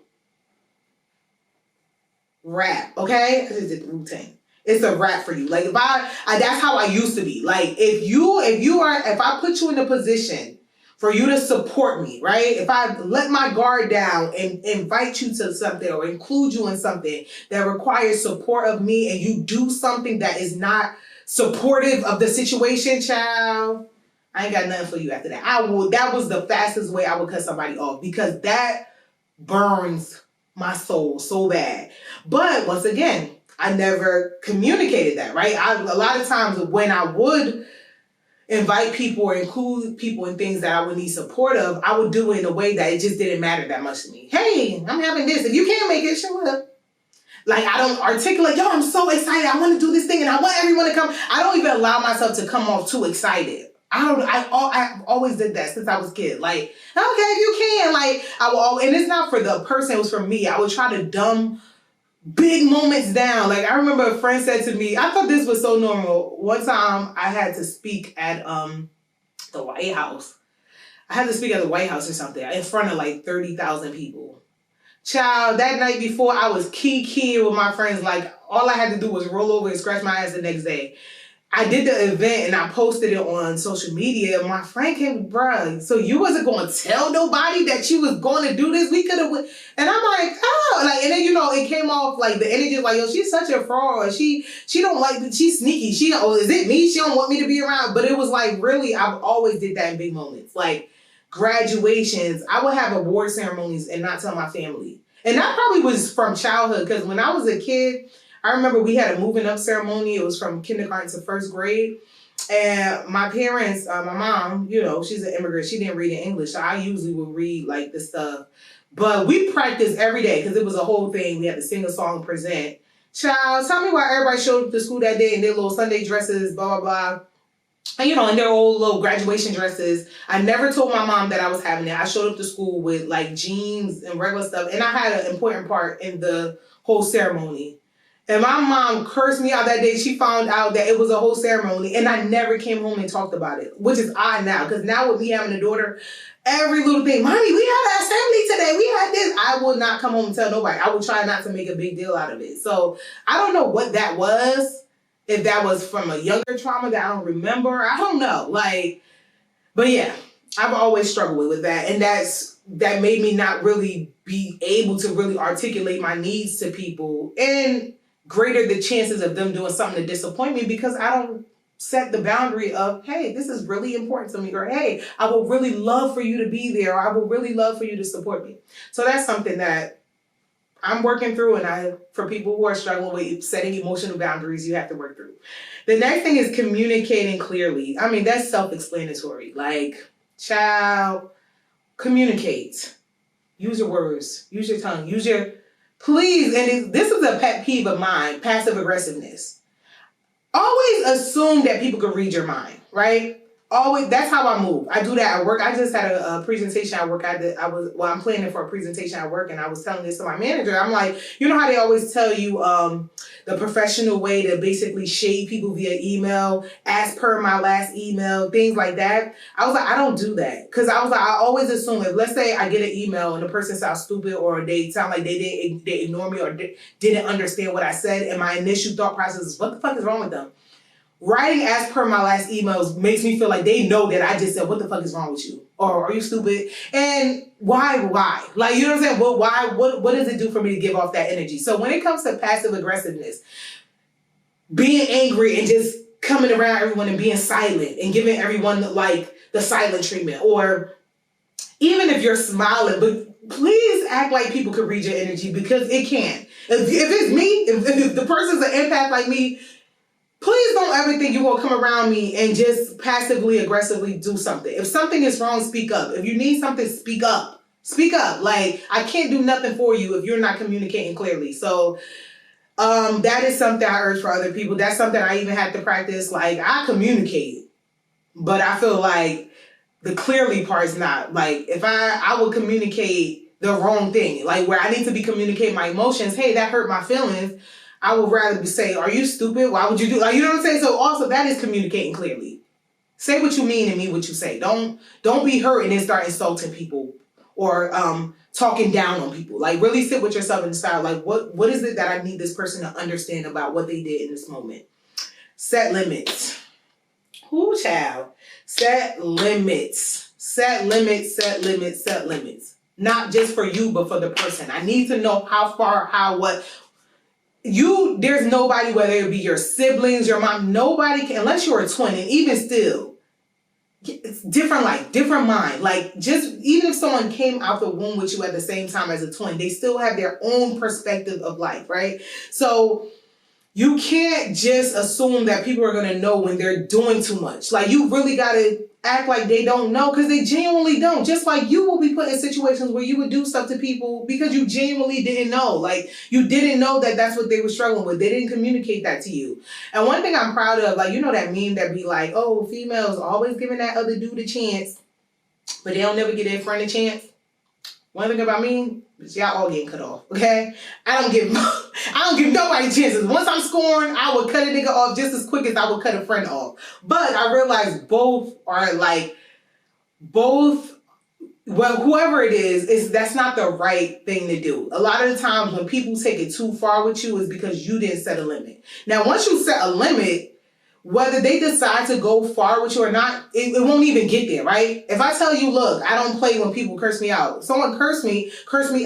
rap, okay? This is the routine. It's a wrap for you. Like if that's how I used to be. Like if I put you in a position for you to support me, right? If I let my guard down and invite you to something or include you in something that requires support of me and you do something that is not supportive of the situation, child, I ain't got nothing for you after that. That was the fastest way I would cut somebody off because that burns my soul so bad. But once again, I never communicated that, right? A lot of times when I would invite people or include people in things that I would need support of, I would do it in a way that it just didn't matter that much to me. Hey, I'm having this. If you can't make it, show up. Like, I don't articulate, yo, I'm so excited. I want to do this thing and I want everyone to come. I don't even allow myself to come off too excited. I always did that since I was a kid. Like, okay, if you can. Like, I will always, and it's not for the person, it was for me. I would try to dumb big moments down. Like, I remember a friend said to me, I thought this was so normal. One time I had to speak at the White House. I had to speak at the White House or something in front of like 30,000 people. Child, that night before, I was keying with my friends. Like, all I had to do was roll over and scratch my ass the next day. I did the event and I posted it on social media. My friend came, bruh, so you wasn't going to tell nobody that you was going to do this? We could have, and I'm like, oh, like, and then, you know, it came off like the energy, like, yo, she's such a fraud. She don't like, she's sneaky. Is it me? She don't want me to be around. But it was like, really, I've always did that in big moments. Like, graduations, I would have award ceremonies and not tell my family. And that probably was from childhood, because when I was a kid, I remember we had a moving up ceremony. It was from kindergarten to first grade. And my parents, my mom, you know, she's an immigrant. She didn't read in English. So I usually would read like the stuff. But we practiced every day because it was a whole thing. We had to sing a song, present. Child, tell me why everybody showed up to school that day in their little Sunday dresses, blah, blah, blah. And, you know, in their old little graduation dresses. I never told my mom that I was having it. I showed up to school with like jeans and regular stuff. And I had an important part in the whole ceremony. And my mom cursed me out that day. She found out that it was a whole ceremony, and I never came home and talked about it, which is odd now. Because now with me having a daughter, every little thing, Mommy, we had an assembly today. We had this. I will not come home and tell nobody. I will try not to make a big deal out of it. So I don't know what that was. If that was from a younger trauma that I don't remember. I don't know. Like, but yeah, I've always struggled with that. And that made me not really be able to really articulate my needs to people. And greater the chances of them doing something to disappoint me because I don't set the boundary of, hey, this is really important to me, or hey, I would really love for you to be there, or I would really love for you to support me. So that's something that I'm working through, and for people who are struggling with setting emotional boundaries, you have to work through. The next thing is communicating clearly. I mean, that's self-explanatory. Like, child, communicate. Use your words, use your tongue, please, and this is a pet peeve of mine, passive aggressiveness. Always assume that people can read your mind, right? Always, that's how I move. I do that at work. I just had a presentation at work. I'm planning for a presentation at work, and I was telling this to my manager. I'm like, you know how they always tell you the professional way to basically shade people via email, as per my last email, things like that. I was like, I don't do that. Because I was like, I always assume if, let's say I get an email and the person sounds stupid, or they sound like they ignore me, or didn't understand what I said, and my initial thought process is, what the fuck is wrong with them? Writing as per my last emails makes me feel like they know that I just said, what the fuck is wrong with you? Or are you stupid? And why? Like, you know what I'm saying? Well, why? What does it do for me to give off that energy? So when it comes to passive aggressiveness, being angry and just coming around everyone and being silent and giving everyone like the silent treatment, or even if you're smiling, but please act like people can read your energy, because it can. If it's me, if the person's an empath like me, please don't ever think you're going to come around me and just passively aggressively do something. If something is wrong, speak up. If you need something, speak up. Speak up. Like, I can't do nothing for you if you're not communicating clearly. So that is something I urge for other people. That's something I even have to practice. Like, I communicate, but I feel like the clearly part is not. Like, if I will communicate the wrong thing, like where I need to be communicating my emotions, hey, that hurt my feelings, I would rather say, are you stupid? Why would you do, like, you know what I'm saying? So also that is communicating clearly. Say what you mean and mean what you say. Don't be hurt and then start insulting people or talking down on people. Like, really sit with yourself and decide, like, what is it that I need this person to understand about what they did in this moment? Set limits. Ooh, child. Set limits. Set limits, set limits, set limits. Not just for you, but for the person. I need to know how far, how, what. There's nobody, whether it be your siblings, your mom, nobody can, unless you're a twin, and even still, it's different life, different mind. Like, just, even if someone came out the womb with you at the same time as a twin, they still have their own perspective of life, right? So you can't just assume that people are going to know when they're doing too much. Like, you really got to act like they don't know, because they genuinely don't. Just like you will be put in situations where you would do stuff to people because you genuinely didn't know. Like, you didn't know that that's what they were struggling with. They didn't communicate that to you. And one thing I'm proud of, like, you know that meme that be like, oh, females always giving that other dude a chance, but they don't never get their friend a chance. One thing about me, y'all all getting cut off, okay? I don't give nobody chances. Once I'm scoring, I would cut a nigga off just as quick as I would cut a friend off. But I realize both are like, well, whoever it is that's not the right thing to do. A lot of the times when people take it too far with you is because you didn't set a limit. Now, once you set a limit, whether they decide to go far with you or not, it won't even get there, right? If I tell you, look, I don't play when people curse me out. Someone curse me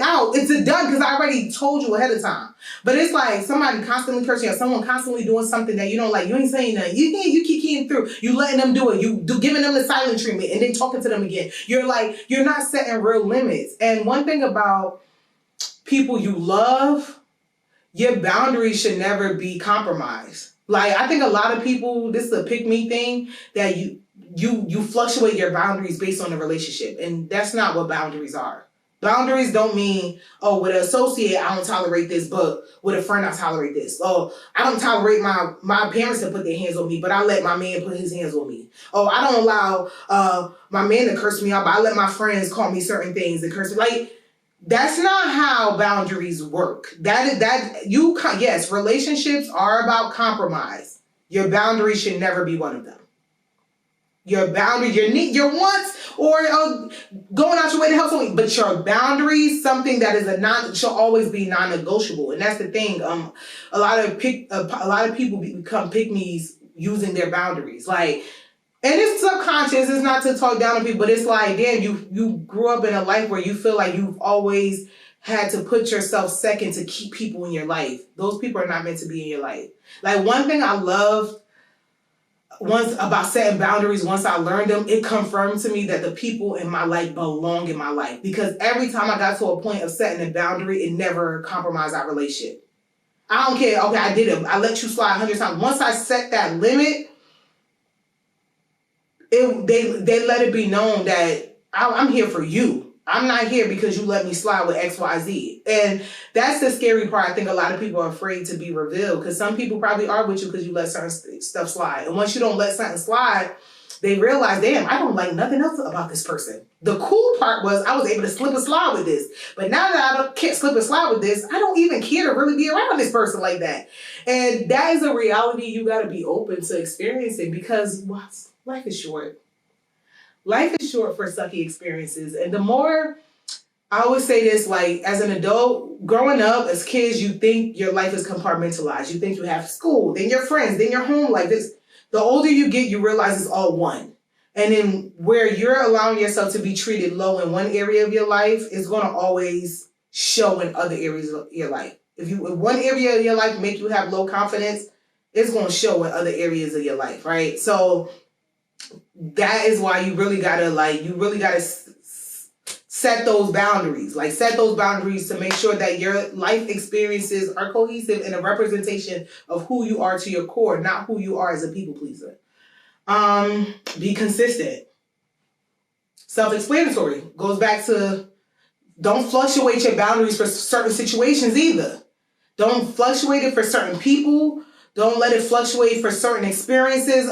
out, it's a done because I already told you ahead of time. But it's like somebody constantly cursing out, someone constantly doing something that you don't like. You ain't saying nothing. You keep getting through. You letting them do it. Giving them the silent treatment and then talking to them again. You're not setting real limits. And one thing about people you love, your boundaries should never be compromised. Like, I think a lot of people, this is a pick me thing, that you fluctuate your boundaries based on the relationship. And that's not what boundaries are. Boundaries don't mean, oh, with an associate, I don't tolerate this, but with a friend, I tolerate this. Oh, I don't tolerate my parents to put their hands on me, but I let my man put his hands on me. Oh, I don't allow my man to curse me out, but I let my friends call me certain things and curse me. Like, that's not how boundaries work. Yes, relationships are about compromise. Your boundaries should never be one of them. Your boundaries, your wants, or going out your way to help someone, but your boundaries, something that is shall always be non-negotiable. And that's the thing. A lot of people become pick-me's using their boundaries. Like, and it's subconscious, it's not to talk down on people, but it's like, damn, you grew up in a life where you feel like you've always had to put yourself second to keep people in your life. Those people are not meant to be in your life. Like, one thing I loved about setting boundaries, once I learned them, it confirmed to me that the people in my life belong in my life. Because every time I got to a point of setting a boundary, it never compromised our relationship. I don't care, okay, I did it. I let you slide 100 times. Once I set that limit, they let it be known that I'm here for you. I'm not here because you let me slide with X, Y, Z. And that's the scary part. I think a lot of people are afraid to be revealed, because some people probably are with you because you let certain stuff slide. And once you don't let something slide, they realize, damn, I don't like nothing else about this person. The cool part was I was able to slip and slide with this. But now that I can't slip and slide with this, I don't even care to really be around this person like that. And that is a reality you got to be open to experiencing, because life is short. Life is short for sucky experiences. And the more, I always say this, like, as an adult, growing up, as kids, you think your life is compartmentalized. You think you have school, then your friends, then your home life. The older you get, you realize it's all one. And then where you're allowing yourself to be treated low in one area of your life is going to always show in other areas of your life. If one area of your life make you have low confidence, it's going to show in other areas of your life, right? So that is why you really gotta set those boundaries. Like, set those boundaries to make sure that your life experiences are cohesive and a representation of who you are to your core, not who you are as a people pleaser. Be consistent. Self-explanatory. Goes back to, don't fluctuate your boundaries for certain situations either. Don't fluctuate it for certain people. Don't let it fluctuate for certain experiences.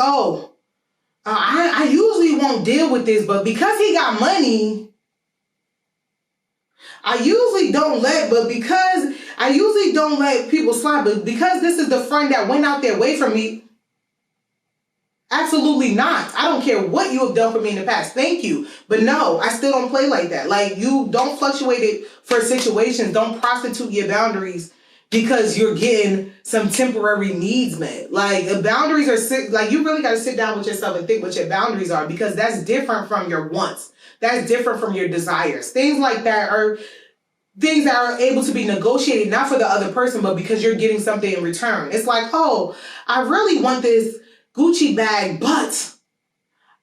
I usually won't deal with this, but because he got money, I usually don't let people slide, but because this is the friend that went out their way from me, absolutely not. I don't care what you have done for me in the past. Thank you. But no, I still don't play like that. Like, you don't fluctuate it for situations. Don't prostitute your boundaries because you're getting some temporary needs met. Like, boundaries are, like, you really got to sit down with yourself and think what your boundaries are, because that's different from your wants. That's different from your desires. Things like that are things that are able to be negotiated, not for the other person, but because you're getting something in return. It's like, oh, I really want this Gucci bag, but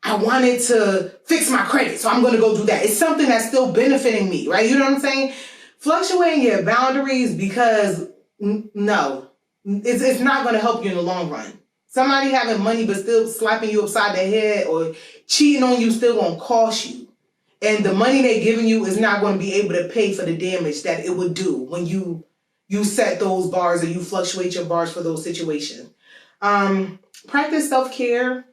I wanted to fix my credit, so I'm going to go do that. It's something that's still benefiting me, right? You know what I'm saying? Fluctuating your boundaries because no, it's not going to help you in the long run. Somebody having money but still slapping you upside the head or cheating on you still going to cost you. And the money they're giving you is not going to be able to pay for the damage that it would do when you set those bars or you fluctuate your bars for those situations. Practice self-care.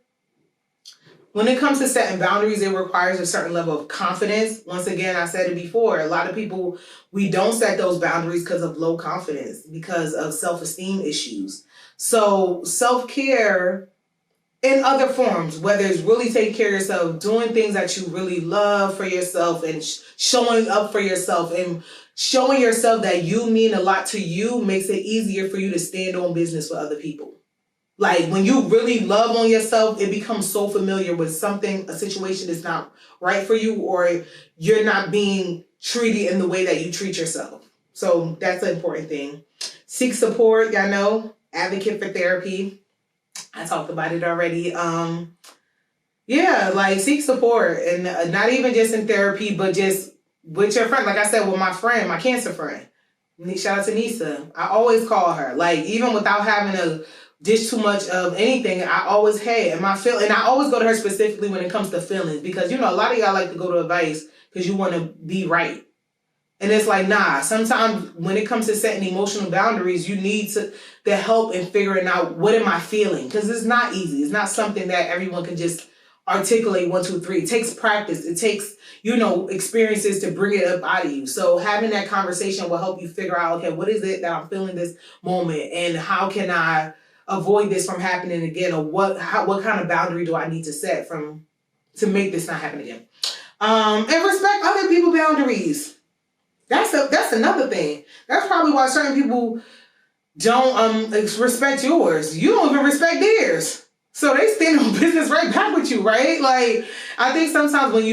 When it comes to setting boundaries, it requires a certain level of confidence. Once again, I said it before, a lot of people, we don't set those boundaries because of low confidence, because of self-esteem issues. So self-care in other forms, whether it's really taking care of yourself, doing things that you really love for yourself and showing up for yourself and showing yourself that you mean a lot to you makes it easier for you to stand on business for other people. Like when you really love on yourself, it becomes so familiar with something, a situation is not right for you or you're not being treated in the way that you treat yourself. So that's an important thing. Seek support, y'all know, advocate for therapy. I talked about it already. Seek support and not even just in therapy, but just with your friend. Like I said, with my friend, my cancer friend, shout out to Nisa. I always call her, like even without having to dish too much of anything, I always, and I always go to her specifically when it comes to feelings because, a lot of y'all like to go to advice because you want to be right. And it's like, nah, sometimes when it comes to setting emotional boundaries, you need the help in figuring out what am I feeling? Because it's not easy. It's not something that everyone can just articulate 1, 2, 3. It takes practice. It takes, experiences to bring it up out of you. So having that conversation will help you figure out, okay, what is it that I'm feeling this moment and how can I avoid this from happening again, or what kind of boundary do I need to set to make this not happen again? And respect other people's boundaries. That's another thing. That's probably why certain people don't respect yours. You don't even respect theirs. So they stand on business right back with you, right? Like I think sometimes when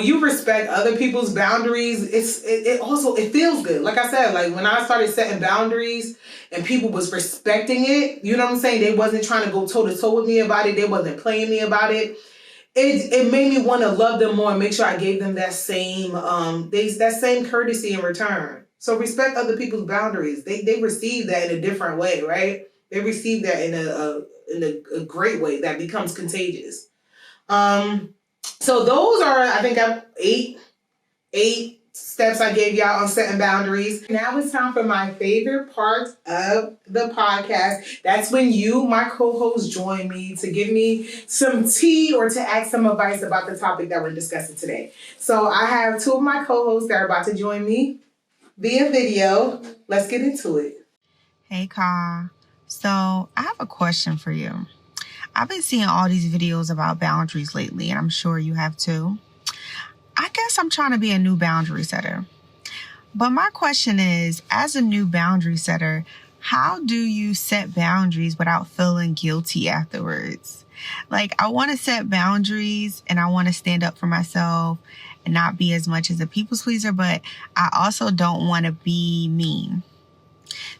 you respect other people's boundaries, it feels good. Like I said, like when I started setting boundaries and people was respecting it, you know what I'm saying? They wasn't trying to go toe to toe with me about it. They wasn't playing me about it. It made me want to love them more and make sure I gave them that same courtesy in return. So respect other people's boundaries. They receive that in a different way, right? They receive that in a great way that becomes contagious. So those are, I think, 8 steps I gave y'all on setting boundaries. Now it's time for my favorite part of the podcast. That's when you, my co-host, join me to give me some tea or to ask some advice about the topic that we're discussing today. So I have 2 of my co-hosts that are about to join me via video. Let's get into it. Hey, Ka. So I have a question for you. I've been seeing all these videos about boundaries lately, and I'm sure you have too. I guess I'm trying to be a new boundary setter. But my question is, as a new boundary setter, how do you set boundaries without feeling guilty afterwards? Like, I want to set boundaries and I want to stand up for myself and not be as much as a people's pleaser, but I also don't want to be mean.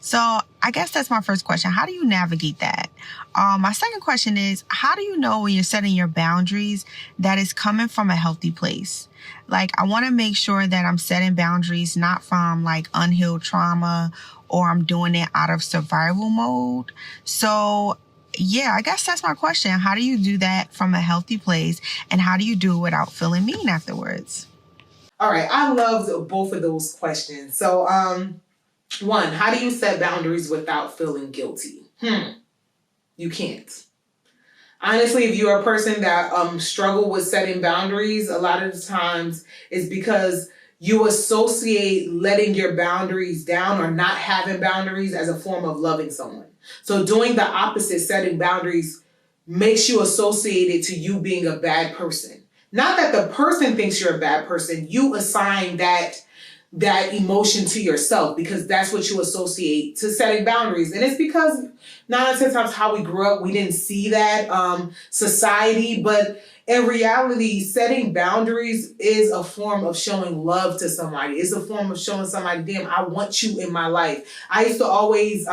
So I guess that's my first question. How do you navigate that? My second question is, how do you know when you're setting your boundaries that it's coming from a healthy place? Like, I want to make sure that I'm setting boundaries not from like unhealed trauma or I'm doing it out of survival mode. So yeah, I guess that's my question. How do you do that from a healthy place? And how do you do it without feeling mean afterwards? All right. I loved both of those questions. So, 1, how do you set boundaries without feeling guilty? You can't. Honestly, if you're a person that struggle with setting boundaries, a lot of the times it's because you associate letting your boundaries down or not having boundaries as a form of loving someone. So doing the opposite, setting boundaries, makes you associate it to you being a bad person. Not that the person thinks you're a bad person. You assign that emotion to yourself because that's what you associate to setting boundaries. And it's because 9 out of 10 times how we grew up, we didn't see that society. But in reality, setting boundaries is a form of showing love to somebody. It's a form of showing somebody, damn, I want you in my life. I used to always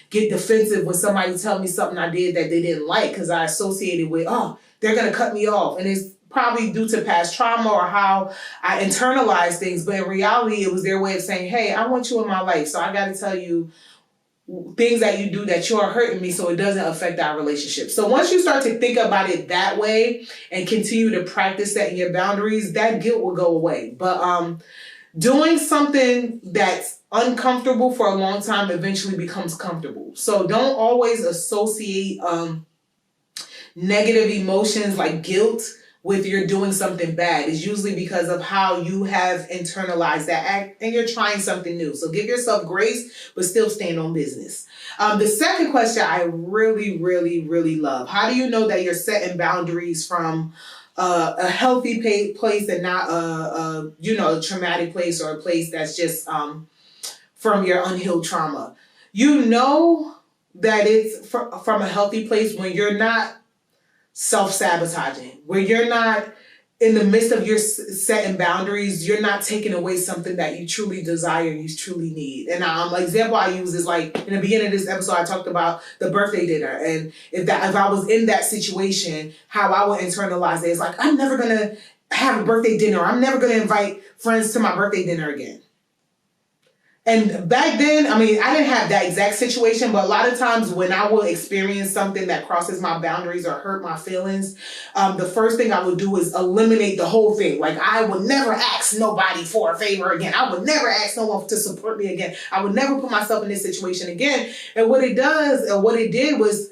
get defensive when somebody tell me something I did that they didn't like because I associated with, oh, they're going to cut me off. And it's probably due to past trauma or how I internalized things. But in reality, it was their way of saying, hey, I want you in my life. So I got to tell you things that you do that you're hurting me so it doesn't affect our relationship. So once you start to think about it that way and continue to practice setting your boundaries, that guilt will go away. But doing something that's uncomfortable for a long time eventually becomes comfortable. So don't always associate negative emotions like guilt with you're doing something bad. It's usually because of how you have internalized that act and you're trying something new. So give yourself grace, but still stand on business. The second question I really, really, really love. How do you know that you're setting boundaries from a healthy place and not a traumatic place or a place that's just from your unhealed trauma? You know that it's from a healthy place when you're not self-sabotaging, where you're not in the midst of your setting boundaries, you're not taking away something that you truly desire, you truly need. And an example I use is like in the beginning of this episode, I talked about the birthday dinner. And if I was in that situation, how I would internalize it is like, I'm never going to have a birthday dinner. I'm never going to invite friends to my birthday dinner again. And back then, I mean, I didn't have that exact situation, but a lot of times when I will experience something that crosses my boundaries or hurt my feelings, the first thing I would do is eliminate the whole thing. Like, I would never ask nobody for a favor again. I would never ask no one to support me again. I would never put myself in this situation again. And what it did was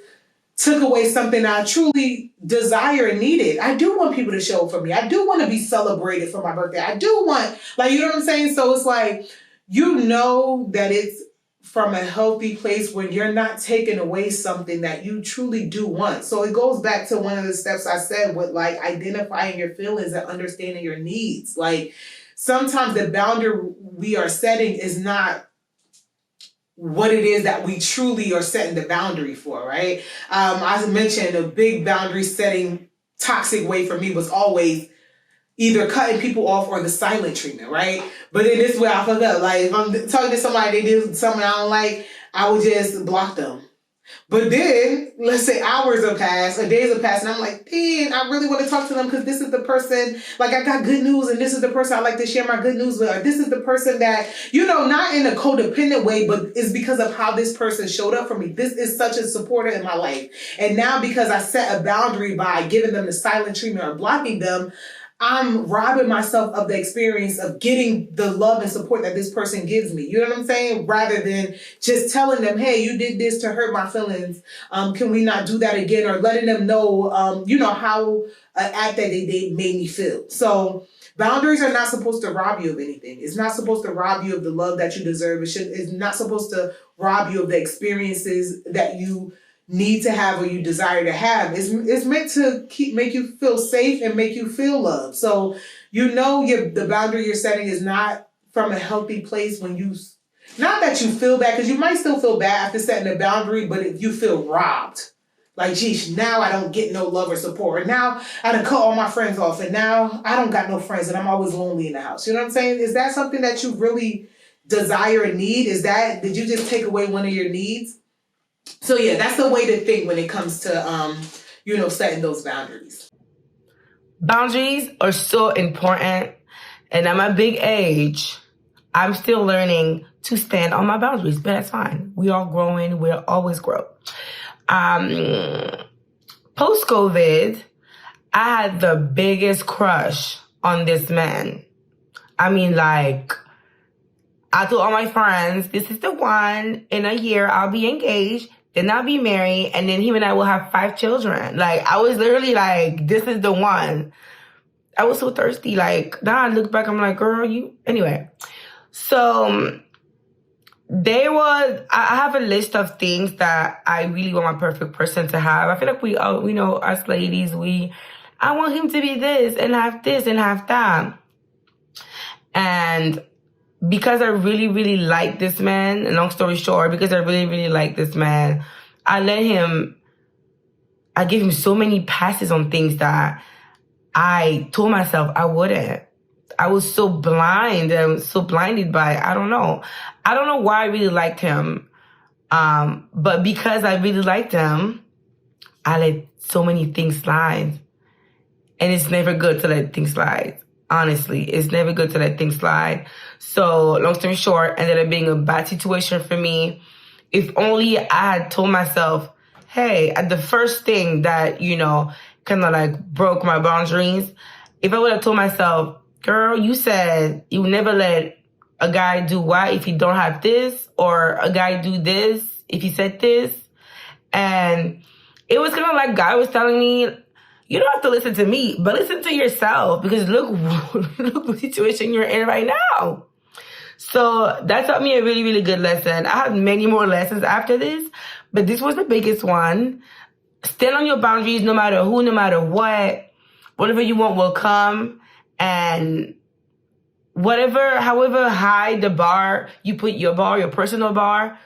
took away something I truly desire and needed. I do want people to show up for me. I do want to be celebrated for my birthday. I do want, like, you know what I'm saying? So it's like, you know that it's from a healthy place when you're not taking away something that you truly do want. So it goes back to one of the steps I said with like identifying your feelings and understanding your needs. Like sometimes the boundary we are setting is not what it is that we truly are setting the boundary for, right? I mentioned a big boundary setting toxic way for me was always either cutting people off or the silent treatment, right? But then this way I fuck up. Like if I'm talking to somebody, they did something I don't like, I would just block them. But then, let's say hours have passed or days have passed, and I'm like, dang, I really want to talk to them because this is the person, like I got good news and this is the person I like to share my good news with. Or this is the person that, you know, not in a codependent way, but it's because of how this person showed up for me. This is such a supporter in my life. And now because I set a boundary by giving them the silent treatment or blocking them, I'm robbing myself of the experience of getting the love and support that this person gives me. You know what I'm saying? Rather than just telling them, hey, you did this to hurt my feelings. Can we not do that again? Or letting them know, how an act that they made me feel. So boundaries are not supposed to rob you of anything. It's not supposed to rob you of the love that you deserve. It's not supposed to rob you of the experiences that you need to have or you desire to have. It's meant to make you feel safe and make you feel loved. So the boundary you're setting is not from a healthy place when you, not that you feel bad, because you might still feel bad after setting a boundary, but if you feel robbed, like, geez, now I don't get no love or support, or now I done cut all my friends off, and now I don't got no friends, and I'm always lonely in the house. You know what I'm saying? Is that something that you really desire and need? Did you just take away one of your needs? So yeah, that's the way to think when it comes to, setting those boundaries. Boundaries are so important. And at my big age, I'm still learning to stand on my boundaries, but that's fine. We all growing. We'll always grow. Post-COVID, I had the biggest crush on this man. I mean, like, I told all my friends, this is the one. In a year, I'll be engaged. Then I'll be married. And then him and I will have 5 children. Like, I was literally like, this is the one. I was so thirsty. Like, now I look back, I'm like, girl, you... Anyway. So, I have a list of things that I really want my perfect person to have. I feel like we know, us ladies, I want him to be this and have that. And because I really, really like this man, and long story short, because I really, really like this man, I gave him so many passes on things that I told myself I wouldn't. I was so blind and so blinded by, I don't know why I really liked him. But because I really liked him, I let so many things slide. And it's never good to let things slide. Honestly, it's never good to let things slide. So long story short, ended up being a bad situation for me. If only I had told myself, hey, at the first thing that, kind of like broke my boundaries, if I would have told myself, girl, you said you never let a guy do what if he don't have this, or a guy do this if he said this. And it was kind of like God was telling me, you don't have to listen to me, but listen to yourself, because look the situation you're in right now. So that taught me a really, really good lesson. I had many more lessons after this, but this was the biggest one. Stand on your boundaries no matter who, no matter what. Whatever you want will come. And however high the bar, you put your personal bar,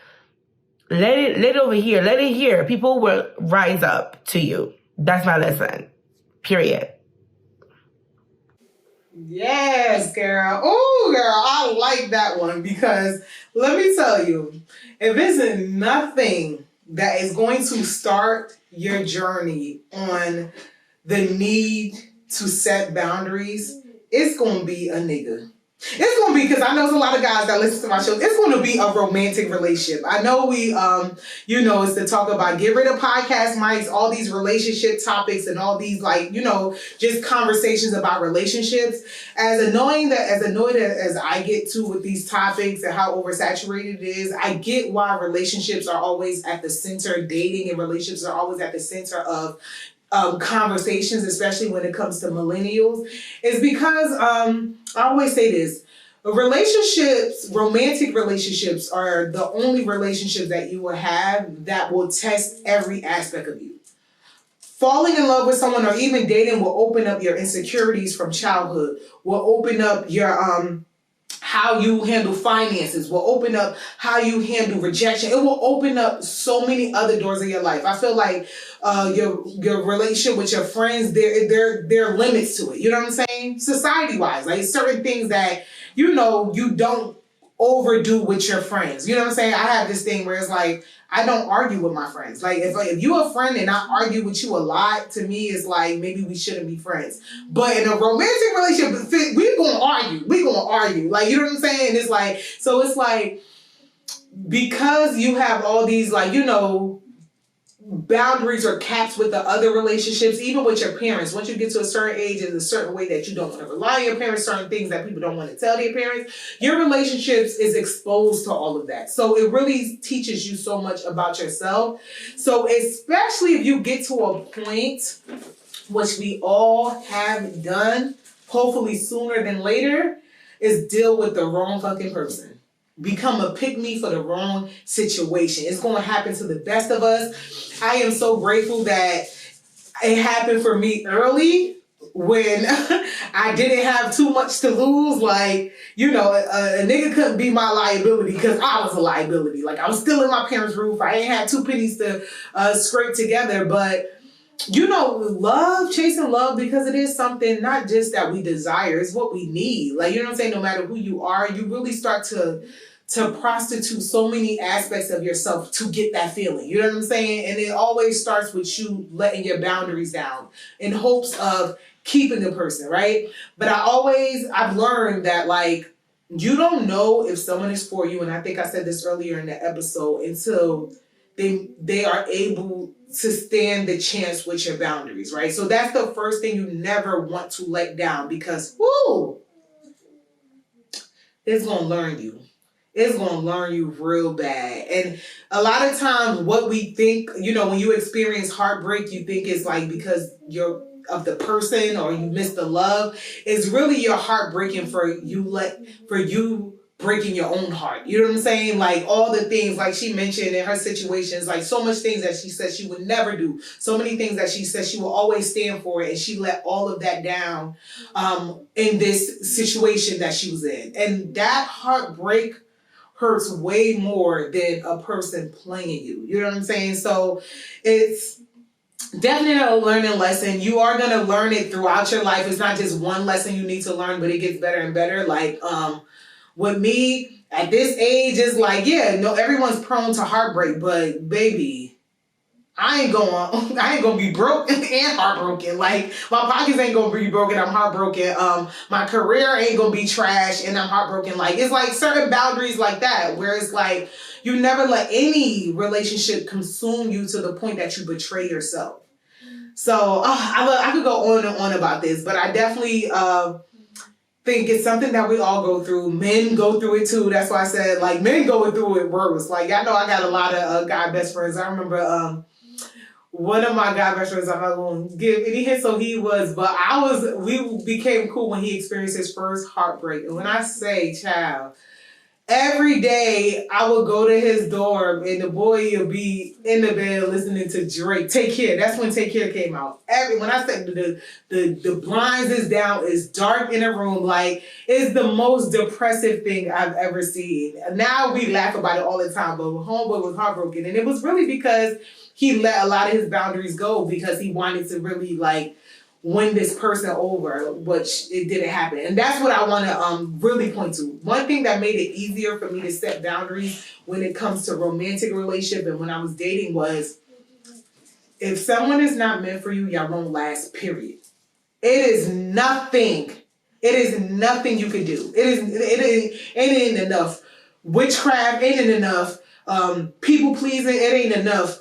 let it over here. Let it here. People will rise up to you. That's my lesson. Period. Yes, girl. Oh, girl, I like that one, because let me tell you, if it's nothing that is going to start your journey on the need to set boundaries, it's going to be a nigga. It's going to be, because I know there's a lot of guys that listen to my show, it's going to be a romantic relationship. I know we, it's to talk about get rid of podcast mics, all these relationship topics and all these just conversations about relationships. As annoyed as I get to with these topics and how oversaturated it is, I get why relationships are always at the center, dating and relationships are always at the center of conversations, especially when it comes to millennials, is because I always say this: romantic relationships are the only relationships that you will have that will test every aspect of you. Falling in love with someone or even dating will open up your insecurities from childhood, will open up your how you handle finances, will open up how you handle rejection. It will open up so many other doors in your life. I feel like your relationship with your friends, there are limits to it. You know what I'm saying? Society-wise, like certain things that you don't overdo with your friends. You know what I'm saying? I have this thing where it's like, I don't argue with my friends. Like if you're a friend and I argue with you a lot, to me it's like maybe we shouldn't be friends. But in a romantic relationship, we're gonna argue. We're gonna argue. Like, you know what I'm saying? It's like, so it's like, because you have all these boundaries or caps with the other relationships, even with your parents. Once you get to a certain age, there's a certain way that you don't want to rely on your parents, certain things that people don't want to tell their parents. Your relationships is exposed to all of that. So it really teaches you so much about yourself. So especially if you get to a point, which we all have done, hopefully sooner than later, is deal with the wrong fucking person. Become a pick-me for the wrong situation. It's going to happen to the best of us. I am so grateful that it happened for me early when I didn't have too much to lose. Like, a nigga couldn't be my liability because I was a liability. Like, I was still in my parents' roof. I ain't had 2 pennies to scrape together. But, chasing love, because it is something not just that we desire, it's what we need. Like, you know what I'm saying? No matter who you are, you really start to prostitute so many aspects of yourself to get that feeling. You know what I'm saying? And it always starts with you letting your boundaries down in hopes of keeping the person, right? But I've learned that, like, you don't know if someone is for you, and I think I said this earlier in the episode, until they are able to stand the chance with your boundaries, right? So that's the first thing you never want to let down, because, it's going to learn you. It's going to learn you real bad. And a lot of times what we think, when you experience heartbreak, you think it's like because you're of the person or you miss the love. It's really your heart breaking for you breaking your own heart. You know what I'm saying? Like all the things like she mentioned in her situations, like so much things that she said she would never do. So many things that she said she will always stand for, and she let all of that down in this situation that she was in. And that heartbreak hurts way more than a person playing you. You know what I'm saying? So it's definitely a learning lesson. You are going to learn it throughout your life. It's not just one lesson you need to learn, but it gets better and better. Like, with me at this age, it's like, everyone's prone to heartbreak, but baby, I ain't gonna be broke and heartbroken. Like, my pockets ain't gonna be broken, I'm heartbroken. My career ain't gonna be trash and I'm heartbroken. Like, it's like certain boundaries like that, where it's like, you never let any relationship consume you to the point that you betray yourself. So, I could go on and on about this, but I definitely, think it's something that we all go through. Men go through it too. That's why I said, like, men going through it worse. Like, y'all know I got a lot of guy best friends. I remember, one of my guy best friends, I'm not going to give any hint, so we became cool when he experienced his first heartbreak. And when I say, child, every day I would go to his dorm and the boy would be in the bed listening to Drake. Take Care. That's when Take Care came out. When I said the blinds is down, it's dark in a room, like, it's the most depressive thing I've ever seen. Now we laugh about it all the time, but homeboy was heartbroken. And it was really because he let a lot of his boundaries go because he wanted to really, like, win this person over, which it didn't happen. And that's what I want to really point to. One thing that made it easier for me to set boundaries when it comes to romantic relationship and when I was dating was, if someone is not meant for you, y'all won't last, period. It is nothing you can do. It ain't enough witchcraft, it ain't enough people pleasing, it ain't enough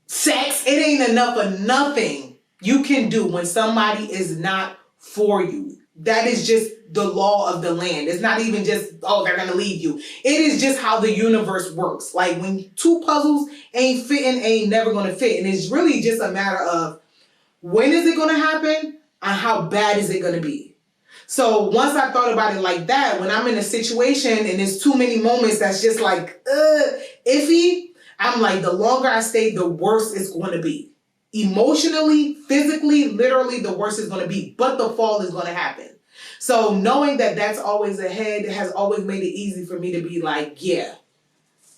sex, it ain't enough of nothing you can do when somebody is not for you. That is just the law of the land. It's not even just, oh, they're going to leave you. It is just how the universe works. Like, when two puzzles ain't fitting, ain't never going to fit. And it's really just a matter of, when is it going to happen and how bad is it going to be? So once I thought about it like that, when I'm in a situation and there's too many moments that's just like, iffy, I'm like, the longer I stay, the worse it's going to be. Emotionally, physically, literally, the worse it's going to be. But the fall is going to happen. So knowing that that's always ahead has always made it easy for me to be like, yeah.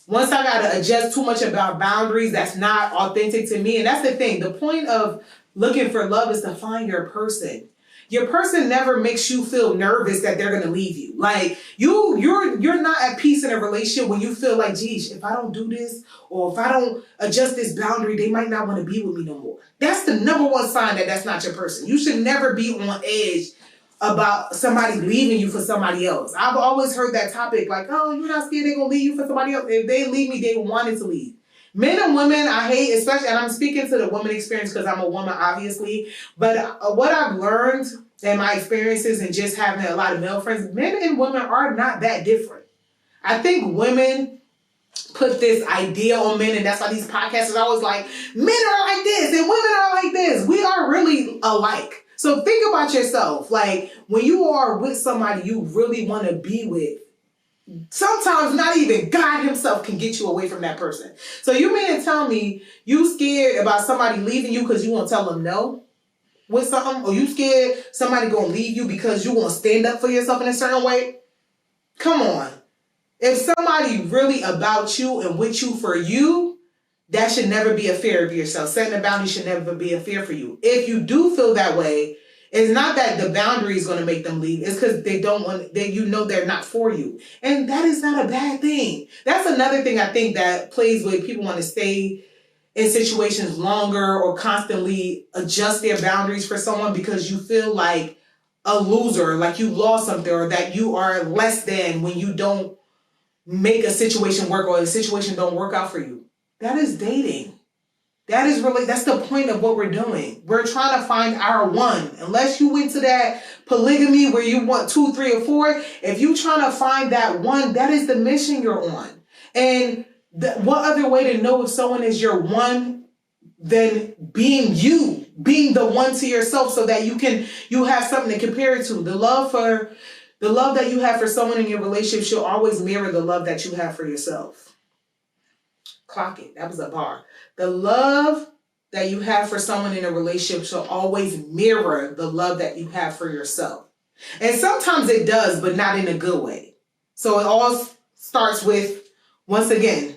Once I got to adjust too much about boundaries, that's not authentic to me. And that's the thing. The point of looking for love is to find your person. Your person never makes you feel nervous that they're gonna leave you. Like, you're not at peace in a relationship when you feel like, geez, if I don't do this or if I don't adjust this boundary, they might not want to be with me no more. That's the number one sign that that's not your person. You should never be on edge about somebody leaving you for somebody else. I've always heard that topic, like, oh, you're not scared they're gonna leave you for somebody else. If they leave me, they wanted to leave. Men and women, I hate, especially, and I'm speaking to the woman experience because I'm a woman, obviously, but what I've learned in my experiences and just having a lot of male friends, men and women are not that different. I think women put this idea on men, and that's why these podcasts are always like, men are like this and women are like this. We are really alike. So think about yourself. Like, when you are with somebody you really want to be with, sometimes not even God himself can get you away from that person. So you mean to tell me you scared about somebody leaving you because you won't tell them no with something? Or you scared somebody gonna leave you because you won't stand up for yourself in a certain way? Come on. If somebody really about you and with you for you, that should never be a fear of yourself. Setting a boundary should never be a fear for you. If you do feel that way, it's not that the boundary is going to make them leave. It's because they don't want, you know they're not for you. And that is not a bad thing. That's another thing I think that plays with people want to stay in situations longer or constantly adjust their boundaries for someone because you feel like a loser, like you lost something, or that you are less than when you don't make a situation work or the situation don't work out for you. That is dating. That's the point of what we're doing. We're trying to find our one. Unless you went to that polygamy where you want 2, 3, or 4, if you're trying to find that one, that is the mission you're on. And what other way to know if someone is your one than being you, being the one to yourself so that you have something to compare it to. The love that you have for someone in your relationship should always mirror the love that you have for yourself. Clock it. That was a bar. The love that you have for someone in a relationship should always mirror the love that you have for yourself. And sometimes it does, but not in a good way. So it all starts with, once again,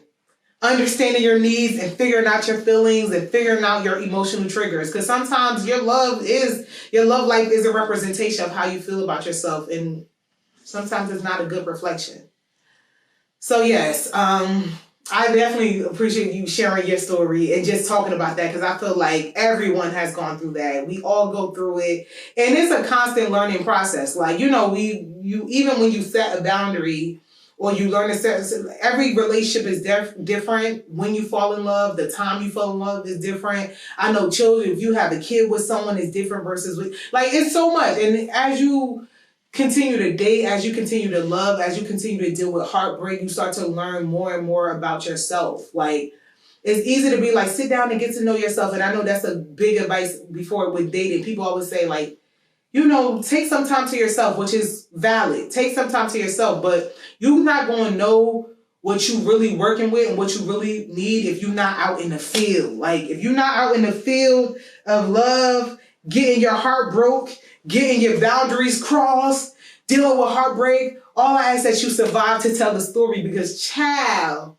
understanding your needs and figuring out your feelings and figuring out your emotional triggers. Because sometimes your love life is a representation of how you feel about yourself. And sometimes it's not a good reflection. So yes, I definitely appreciate you sharing your story and just talking about that because I feel like everyone has gone through that. We all go through it, and it's a constant learning process. Like you even when you set a boundary or you learn to set, every relationship is different. When you fall in love, the time you fall in love is different. I know children. If you have a kid with someone, is different versus with it's so much. And as you continue to date, as you continue to love, as you continue to deal with heartbreak, you start to learn more and more about yourself. Like, it's easy to be like, sit down and get to know yourself. And I know that's a big advice before with dating. People always say, like, take some time to yourself, which is valid. Take some time to yourself, but you're not going to know what you really working with and what you really need if you're not out in the field. Like, if you're not out in the field of love, getting your heart broke, getting your boundaries crossed, dealing with heartbreak, all I ask that you survive to tell the story because, child,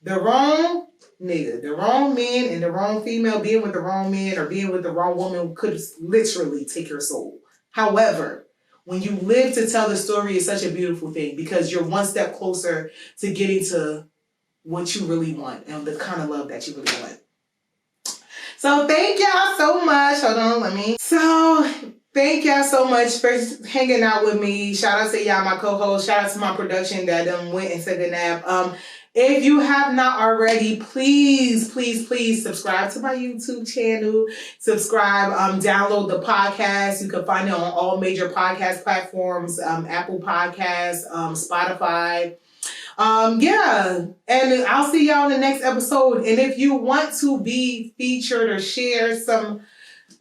the wrong nigga, the wrong man and the wrong female being with the wrong man or being with the wrong woman could literally take your soul. However, when you live to tell the story, it's such a beautiful thing because you're one step closer to getting to what you really want and the kind of love that you really want. So thank y'all so much. Hold on, thank y'all so much for hanging out with me. Shout out to y'all, my co-host. Shout out to my production that went and took a nap. If you have not already, please subscribe to my YouTube channel. Subscribe, download the podcast. You can find it on all major podcast platforms, Apple Podcasts, Spotify. And I'll see y'all in the next episode. And if you want to be featured or share some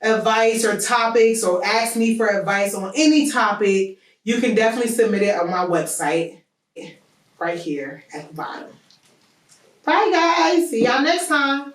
advice or topics or ask me for advice on any topic, you can definitely submit it on my website right here at the bottom. Bye guys. See y'all next time.